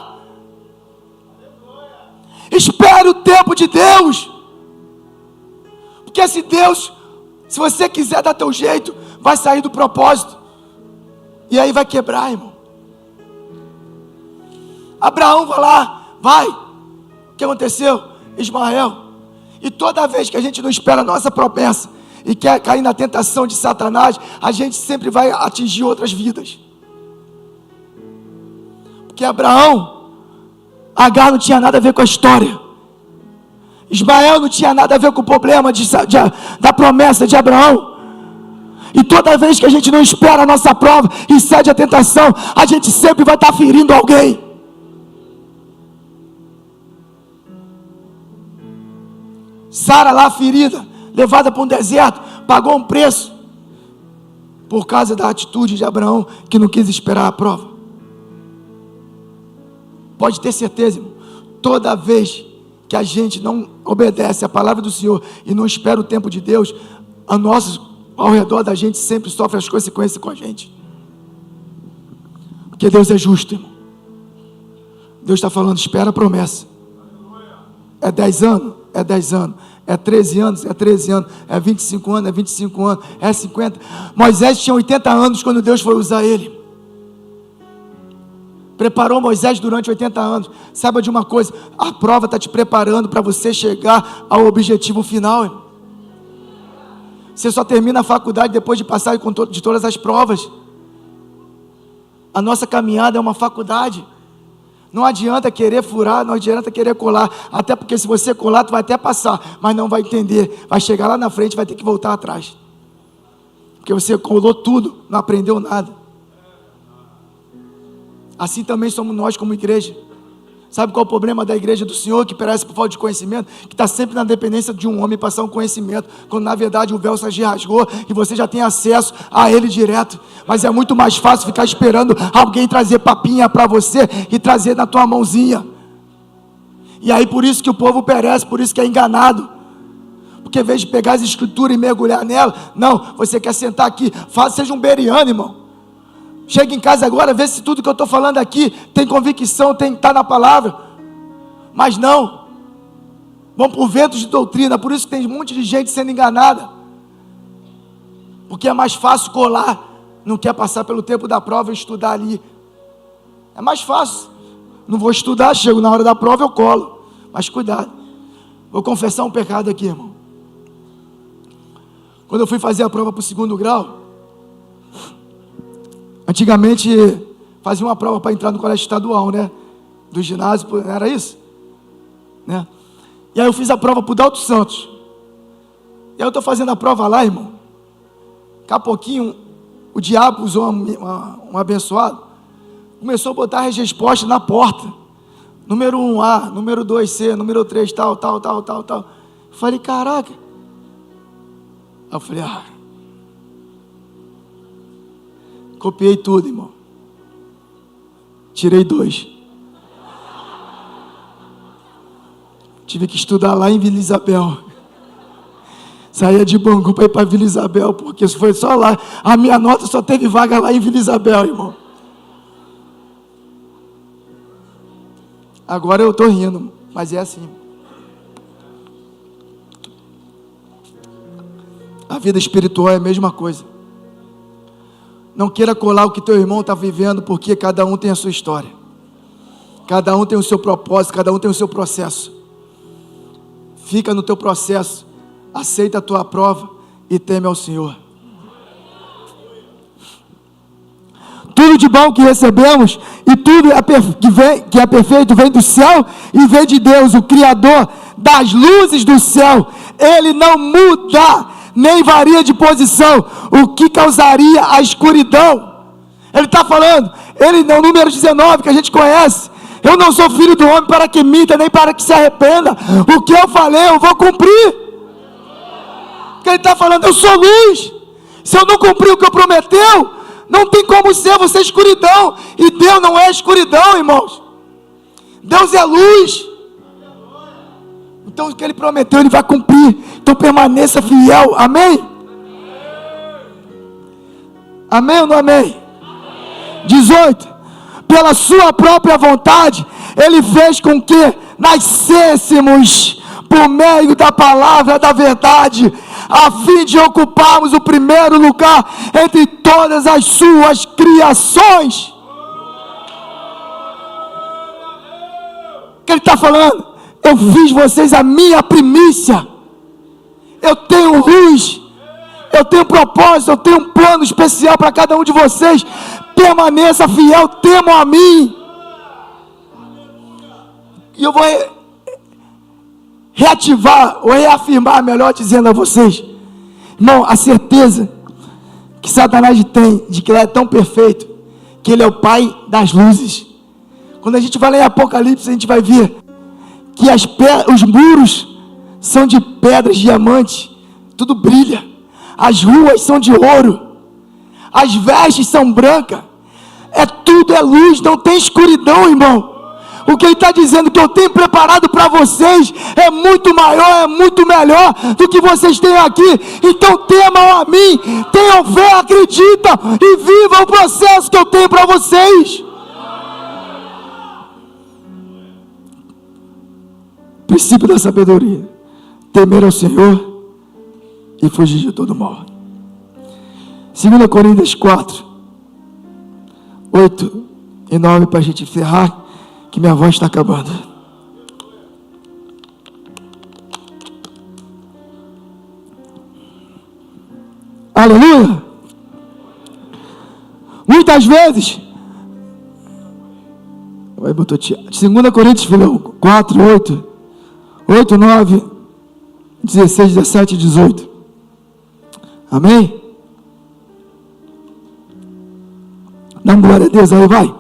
Espere o tempo de Deus. Porque se você quiser dar teu jeito, vai sair do propósito. E aí vai quebrar, irmão. Abraão vai lá, vai. O que aconteceu? Ismael. E toda vez que a gente não espera a nossa promessa e quer cair na tentação de Satanás, a gente sempre vai atingir outras vidas. Porque Agar não tinha nada a ver com a história. Ismael não tinha nada a ver com o problema da promessa de Abraão. E toda vez que a gente não espera a nossa prova e cede à tentação, a gente sempre vai estar ferindo alguém. Sara lá ferida, levada para um deserto, pagou um preço por causa da atitude de Abraão, que não quis esperar a prova. Pode ter certeza, irmão, toda vez que a gente não obedece a palavra do Senhor e não espera o tempo de Deus, ao redor da gente sempre sofre as consequências com a gente. Porque Deus é justo, irmão. Deus está falando, espera a promessa. É 10 anos? É 10 anos. É 13 anos? É 13 anos. É 25 anos? É 25 anos. É 50. Moisés tinha 80 anos quando Deus foi usar ele. Preparou Moisés durante 80 anos. Saiba de uma coisa, a prova está te preparando para você chegar ao objetivo final, irmão. Você só termina a faculdade depois de passar de todas as provas. A nossa caminhada é uma faculdade. Não adianta querer furar, não adianta querer colar. Até porque se você colar, tu vai até passar, mas não vai entender. Vai chegar lá na frente, vai ter que voltar atrás. Porque você colou tudo, não aprendeu nada. Assim também somos nós como igreja. Sabe qual é o problema da igreja do Senhor, que perece por falta de conhecimento? Que está sempre na dependência de um homem passar um conhecimento, quando na verdade o véu se rasgou e você já tem acesso a ele direto. Mas é muito mais fácil ficar esperando alguém trazer papinha para você e trazer na tua mãozinha. E aí por isso que o povo perece, por isso que é enganado. Porque em vez de pegar as escrituras e mergulhar nela, não, você quer sentar aqui, seja um beriano, irmão. Chega em casa agora, vê se tudo que eu estou falando aqui tem convicção, está na palavra. Mas não. Vão por ventos de doutrina. Por isso que tem um monte de gente sendo enganada. Porque é mais fácil colar. Não quer passar pelo tempo da prova e estudar ali. É mais fácil. Não vou estudar, chego na hora da prova eu colo. Mas cuidado. Vou confessar um pecado aqui, irmão. Quando eu fui fazer a prova para o 2º grau, antigamente fazia uma prova para entrar no colégio estadual, né? Do ginásio, não era isso? Né? E aí eu fiz a prova para o Dalto Santos. E aí eu estou fazendo a prova lá, irmão. Daqui a pouquinho o diabo usou um abençoado. Começou a botar as respostas na porta. Número 1A, número 2C, número 3, tal. Eu falei, caraca. Aí eu falei, copiei tudo, irmão. Tirei 2. Tive que estudar lá em Vila Isabel. Saía de Bangu para ir para Vila Isabel, porque isso foi só lá. A minha nota só teve vaga lá em Vila Isabel, irmão. Agora eu estou rindo, mas é assim. A vida espiritual é a mesma coisa. Não queira colar o que teu irmão está vivendo, porque cada um tem a sua história. Cada um tem o seu propósito, cada um tem o seu processo. Fica no teu processo, aceita a tua prova e teme ao Senhor. Tudo de bom que recebemos e tudo que é perfeito vem do céu e vem de Deus, o Criador das luzes do céu. Ele não muda, nem varia de posição, o que causaria a escuridão. Ele está falando, ele no número 19 que a gente conhece, eu não sou filho do homem para que minta, nem para que se arrependa. O que eu falei eu vou cumprir. Porque ele está falando, eu sou luz. Se eu não cumprir o que eu prometeu, não tem como ser, você é escuridão. E Deus não é escuridão, irmãos. Deus é luz. Então o que Ele prometeu, Ele vai cumprir. Então permaneça fiel, amém? Amém ou não amém? 18. Pela sua própria vontade, Ele fez com que nascêssemos por meio da palavra da verdade, a fim de ocuparmos o primeiro lugar entre todas as suas criações. O que Ele está falando? Eu fiz vocês a minha primícia. Eu tenho luz, eu tenho propósito, eu tenho um plano especial para cada um de vocês. Permaneça fiel, temam a mim. E eu vou reativar, ou reafirmar, melhor dizendo a vocês, irmão, a certeza que Satanás tem de que ele é tão perfeito, que ele é o pai das luzes. Quando a gente vai ler em Apocalipse, a gente vai ver que os muros são de pedras, diamantes, tudo brilha, as ruas são de ouro, as vestes são brancas, tudo é luz, não tem escuridão, irmão. O que Ele está dizendo que eu tenho preparado para vocês é muito maior, é muito melhor do que vocês têm aqui. Então temam a mim, tenham fé, acreditam e vivam o processo que eu tenho para vocês. Princípio da sabedoria: temer ao Senhor e fugir de todo mal. 2 Coríntios 4, 8 e 9, para a gente encerrar, que minha voz está acabando. Aleluia! Muitas vezes, 2 Coríntios 4, 8, 9, 16, 17 e 18. Amém? Dá uma glória a Deus aí, vai.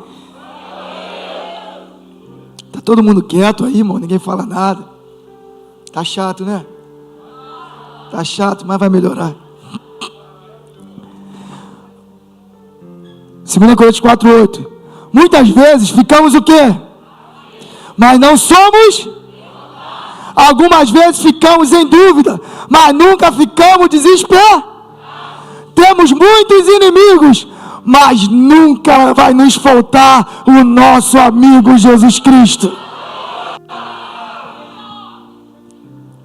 Tá todo mundo quieto aí, irmão, ninguém fala nada. Tá chato, né? Tá chato, mas vai melhorar. 2 Coríntios 4, 8. Muitas vezes ficamos o quê? Mas não somos. Algumas vezes ficamos em dúvida, mas nunca ficamos desesperados. Temos muitos inimigos, mas nunca vai nos faltar o nosso amigo Jesus Cristo.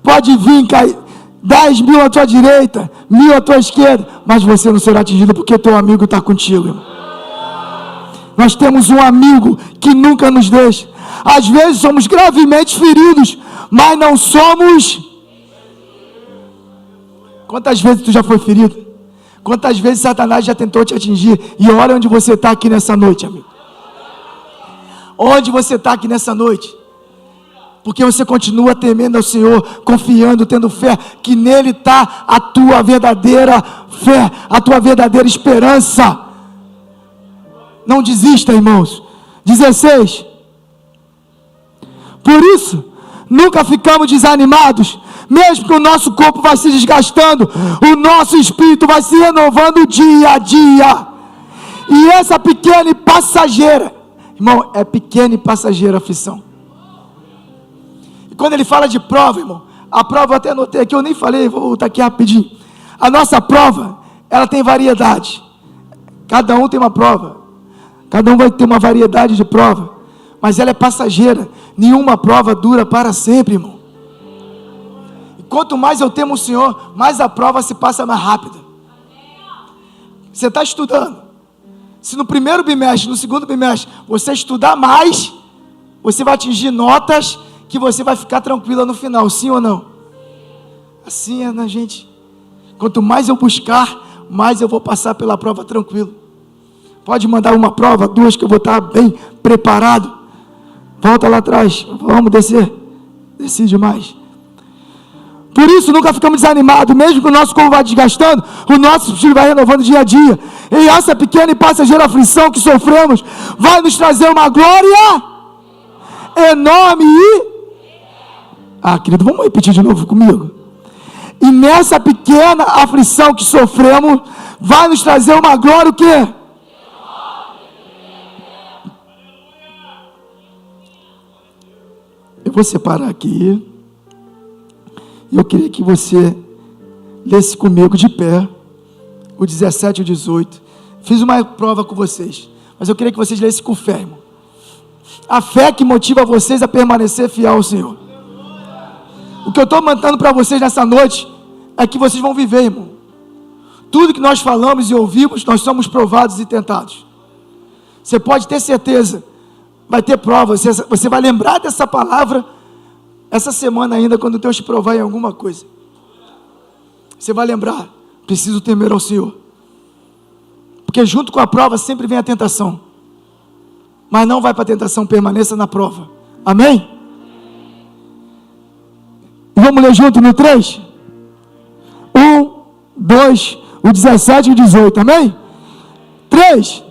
Pode vir cair 10 mil à tua direita, 1000 à tua esquerda, mas você não será atingido porque teu amigo está contigo, irmão. Nós temos um amigo que nunca nos deixa. Às vezes somos gravemente feridos, mas não somos. Quantas vezes tu já foi ferido? Quantas vezes Satanás já tentou te atingir? E olha onde você está aqui nessa noite, amigo. Onde você está aqui nessa noite? Porque você continua temendo ao Senhor, confiando, tendo fé, que nele está a tua verdadeira fé, a tua verdadeira esperança. Não desista, irmãos. 16. Por isso, nunca ficamos desanimados, mesmo que o nosso corpo vai se desgastando, o nosso espírito vai se renovando dia a dia. E essa pequena e passageira, irmão, é pequena e passageira a aflição. E quando ele fala de prova, irmão, a prova eu até anotei aqui, eu nem falei, vou voltar aqui rapidinho. A nossa prova, ela tem variedade. Cada um tem uma prova. Cada um vai ter uma variedade de prova, mas ela é passageira. Nenhuma prova dura para sempre, irmão. E quanto mais eu temo o Senhor, mais a prova se passa mais rápida. Você está estudando. Se no primeiro bimestre, no segundo bimestre, você estudar mais, você vai atingir notas que você vai ficar tranquila no final, sim ou não? Assim é, né, gente? Quanto mais eu buscar, mais eu vou passar pela prova tranquilo. Pode mandar uma prova, 2, que eu vou estar bem preparado. Volta lá atrás, vamos descer. Decide mais. Por isso nunca ficamos desanimados, mesmo que o nosso corpo vá desgastando, o nosso espírito vai renovando dia a dia. E essa pequena e passageira aflição que sofremos, vai nos trazer uma glória enorme querido, vamos repetir de novo comigo. E nessa pequena aflição que sofremos, vai nos trazer uma glória o quê? Eu vou separar aqui. E eu queria que você lesse comigo de pé o 17 e o 18. Fiz uma prova com vocês, mas eu queria que vocês lessem com fé, irmão. A fé que motiva vocês a permanecer fiel ao Senhor. O que eu estou mandando para vocês nessa noite é que vocês vão viver, irmão. Tudo que nós falamos e ouvimos, nós somos provados e tentados. Você pode ter certeza, vai ter prova, você vai lembrar dessa palavra essa semana ainda, quando Deus te provar em alguma coisa. Você vai lembrar, preciso temer ao Senhor. Porque junto com a prova sempre vem a tentação. Mas não vai para a tentação, permaneça na prova. Amém? E vamos ler junto no 3? 1, 2, o 17 e o 18, amém? 3.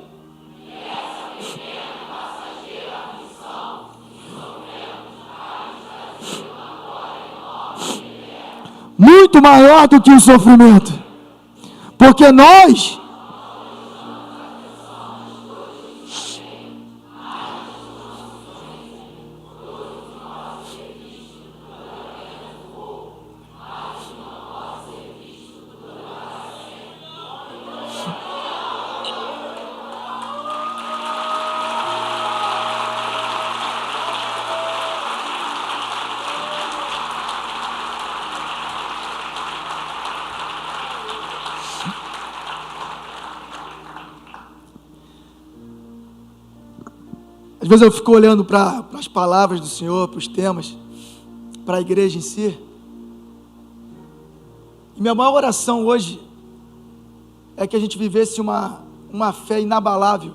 Muito maior do que o sofrimento, porque nós às vezes eu fico olhando para as palavras do Senhor, para os temas, para a igreja em si. E minha maior oração hoje é que a gente vivesse uma fé inabalável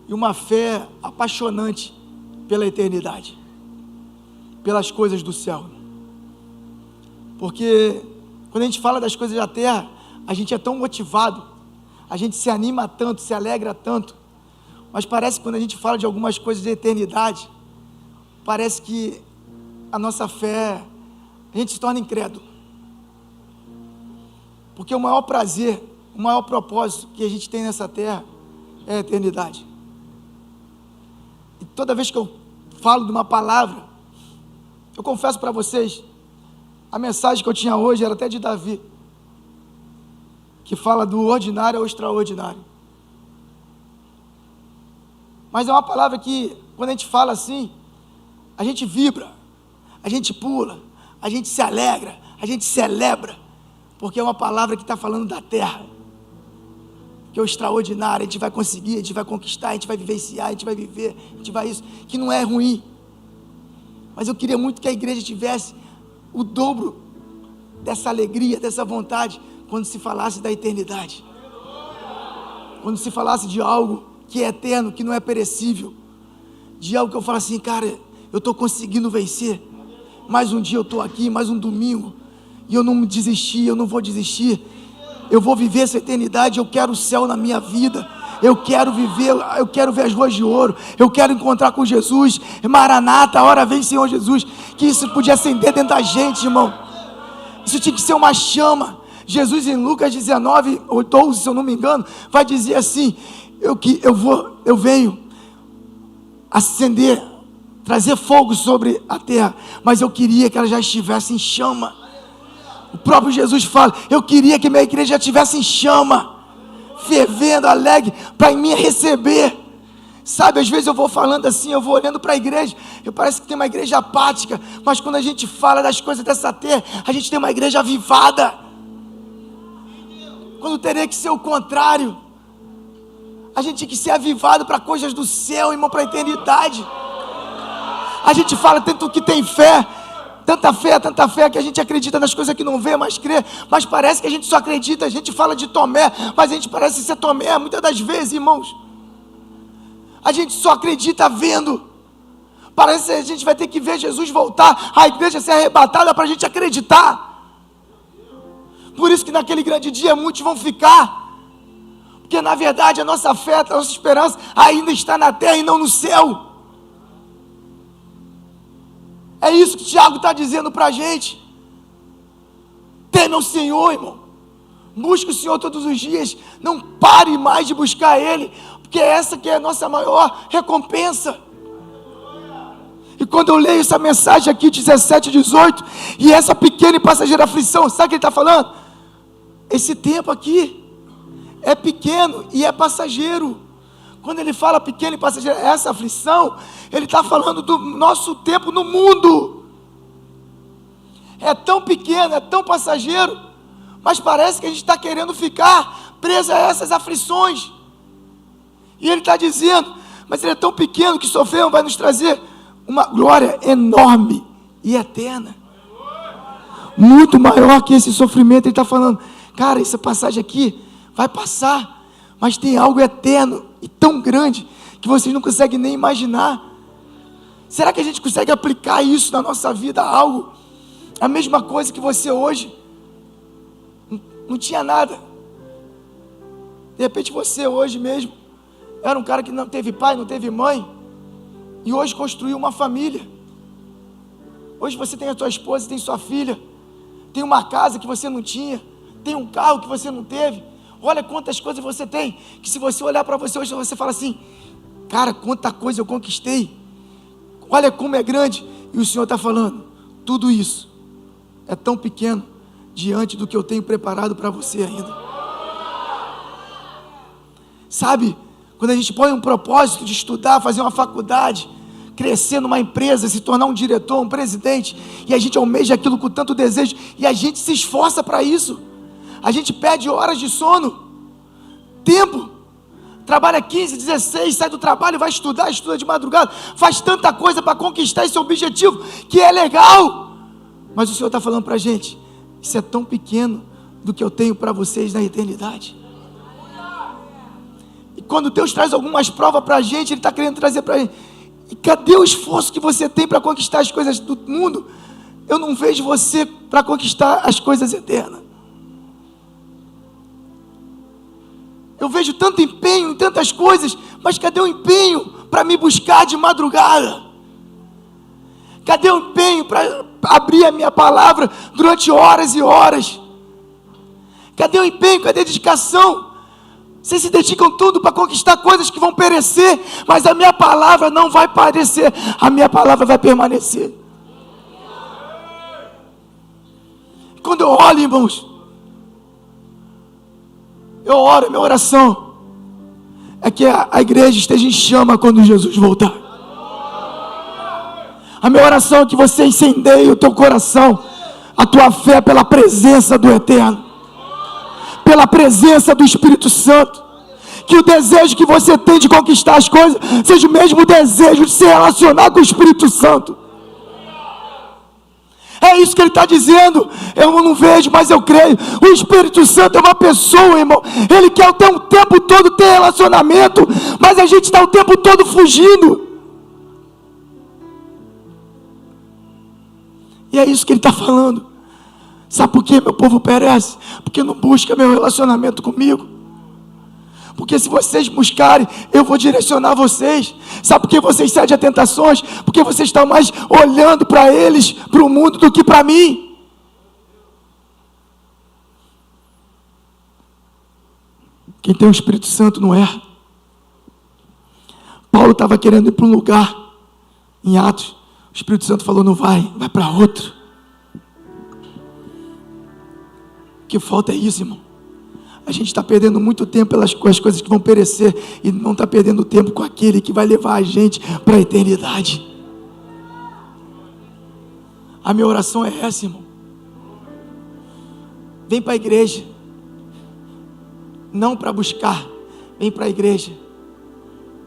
e uma fé apaixonante pela eternidade, pelas coisas do céu. Porque quando a gente fala das coisas da terra, a gente é tão motivado, a gente se anima tanto, se alegra tanto. Mas parece que quando a gente fala de algumas coisas de eternidade, parece que a nossa fé, a gente se torna incrédulo. Porque o maior prazer, o maior propósito que a gente tem nessa terra é a eternidade. E toda vez que eu falo de uma palavra, eu confesso para vocês, a mensagem que eu tinha hoje era até de Davi, que fala do ordinário ao extraordinário. Mas é uma palavra que, quando a gente fala assim, a gente vibra, a gente pula, a gente se alegra, a gente celebra, porque é uma palavra que está falando da terra, que é o extraordinário, a gente vai conseguir, a gente vai conquistar, a gente vai vivenciar, a gente vai viver, a gente vai isso, que não é ruim. Mas eu queria muito que a igreja tivesse o dobro dessa alegria, dessa vontade, quando se falasse da eternidade, quando se falasse de algo que é eterno, que não é perecível, de algo que eu falo assim, cara, eu estou conseguindo vencer, mais um dia eu estou aqui, mais um domingo, e eu não desisti, eu não vou desistir, eu vou viver essa eternidade, eu quero o céu na minha vida, eu quero viver, eu quero ver as ruas de ouro, eu quero encontrar com Jesus, Maranata, a hora vem Senhor Jesus, que isso podia acender dentro da gente, irmão, isso tinha que ser uma chama. Jesus em Lucas 19, ou 12, se eu não me engano, vai dizer assim, eu venho acender, trazer fogo sobre a terra, mas eu queria que ela já estivesse em chama. O próprio Jesus fala, eu queria que minha igreja já estivesse em chama, fervendo, alegre, para me receber. Sabe, às vezes eu vou falando assim, eu vou olhando para a igreja, parece que tem uma igreja apática, mas quando a gente fala das coisas dessa terra, a gente tem uma igreja avivada, quando teria que ser o contrário. A gente tem que ser avivado para coisas do céu, irmão, para a eternidade. A gente fala tanto que tem fé, tanta fé, que a gente acredita nas coisas que não vê, mas crê. Mas parece que a gente só acredita, a gente fala de Tomé, mas a gente parece ser Tomé, muitas das vezes, irmãos. A gente só acredita vendo. Parece que a gente vai ter que ver Jesus voltar, a igreja ser arrebatada para a gente acreditar. Por isso que naquele grande dia muitos vão ficar. Porque na verdade a nossa fé, a nossa esperança ainda está na terra e não no céu. É isso que Tiago está dizendo para a gente. Teme ao Senhor, irmão. Busque o Senhor todos os dias. Não pare mais de buscar Ele, porque essa que é a nossa maior recompensa. E quando eu leio essa mensagem aqui, 17 e 18, e essa pequena e passageira aflição, sabe o que ele está falando? Esse tempo aqui é pequeno e é passageiro. Quando ele fala pequeno e passageiro, essa aflição, ele está falando do nosso tempo no mundo. É tão pequeno, é tão passageiro, mas parece que a gente está querendo ficar preso a essas aflições. E ele está dizendo, mas ele é tão pequeno que sofrer vai nos trazer uma glória enorme e eterna. Muito maior que esse sofrimento. Ele está falando, cara, essa passagem aqui vai passar, mas tem algo eterno e tão grande que vocês não conseguem nem imaginar. Será que a gente consegue aplicar isso na nossa vida? Algo, a mesma coisa que você hoje não tinha nada. De repente você hoje mesmo era um cara que não teve pai, não teve mãe, e hoje construiu uma família. Hoje você tem a sua esposa, tem sua filha, tem uma casa que você não tinha, tem um carro que você não teve. Olha quantas coisas você tem, que se você olhar para você hoje, você fala assim, cara, quanta coisa eu conquistei, olha como é grande. E o Senhor está falando, tudo isso é tão pequeno diante do que eu tenho preparado para você ainda. Sabe, quando a gente põe um propósito de estudar, fazer uma faculdade, crescer numa empresa, se tornar um diretor, um presidente, e a gente almeja aquilo com tanto desejo, e a gente se esforça para isso, a gente perde horas de sono, tempo, trabalha 15, 16, sai do trabalho, vai estudar, estuda de madrugada, faz tanta coisa para conquistar esse objetivo, que é legal, mas o Senhor está falando para a gente, isso é tão pequeno do que eu tenho para vocês na eternidade. E quando Deus traz algumas provas para a gente, Ele está querendo trazer para a gente, e cadê o esforço que você tem para conquistar as coisas do mundo? Eu não vejo você para conquistar as coisas eternas. Eu vejo tanto empenho em tantas coisas, mas cadê o empenho para me buscar de madrugada? Cadê o empenho para abrir a minha palavra durante horas e horas? Cadê o empenho, cadê a dedicação? Vocês se dedicam tudo para conquistar coisas que vão perecer, mas a minha palavra não vai perecer, a minha palavra vai permanecer. Quando eu olho, irmãos, eu oro, minha oração é que a igreja esteja em chama quando Jesus voltar. A minha oração é que você incendeie o teu coração, a tua fé pela presença do Eterno, pela presença do Espírito Santo. Que o desejo que você tem de conquistar as coisas seja o mesmo desejo de se relacionar com o Espírito Santo. É isso que ele está dizendo. Eu não vejo, mas eu creio. O Espírito Santo é uma pessoa, irmão. Ele quer o tempo todo ter relacionamento, mas a gente está o tempo todo fugindo. E é isso que ele está falando. Sabe por que meu povo perece? Porque não busca meu relacionamento comigo. Porque se vocês buscarem, eu vou direcionar vocês. Sabe por que vocês cedem a tentações? Porque vocês estão mais olhando para eles, para o mundo, do que para mim. Quem tem o Espírito Santo não erra. Paulo estava querendo ir para um lugar, em Atos. O Espírito Santo falou, não vai, vai para outro. O que falta é isso, irmão. A gente está perdendo muito tempo com as coisas que vão perecer e não está perdendo tempo com aquele que vai levar a gente para a eternidade. A minha oração é essa, irmão. Vem para a igreja, não para buscar, vem para a igreja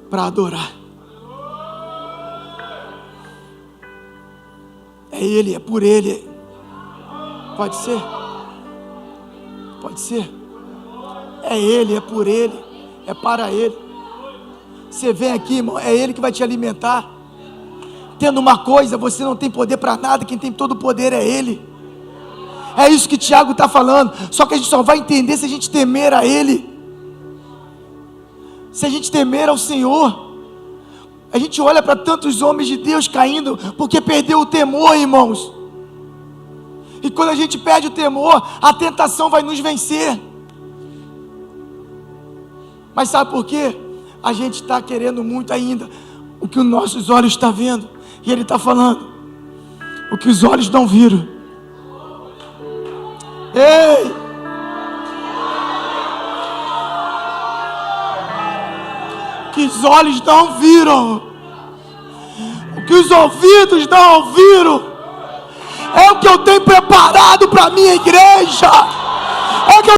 para adorar. É Ele, é por Ele. Pode ser? Pode ser? É Ele, é por Ele, é para Ele. Você vem aqui, irmão, é Ele que vai te alimentar. Tendo uma coisa, você não tem poder para nada, quem tem todo o poder é Ele. É isso que Tiago está falando. Só que a gente só vai entender se a gente temer a Ele, se a gente temer ao Senhor. A gente olha para tantos homens de Deus caindo porque perdeu o temor, irmãos. E quando a gente perde o temor, a tentação vai nos vencer. Mas sabe por quê? A gente está querendo muito ainda o que os nossos olhos estão vendo. E Ele está falando: o que os olhos não viram. Ei! O que os olhos não viram, o que os ouvidos não ouviram, é o que eu tenho preparado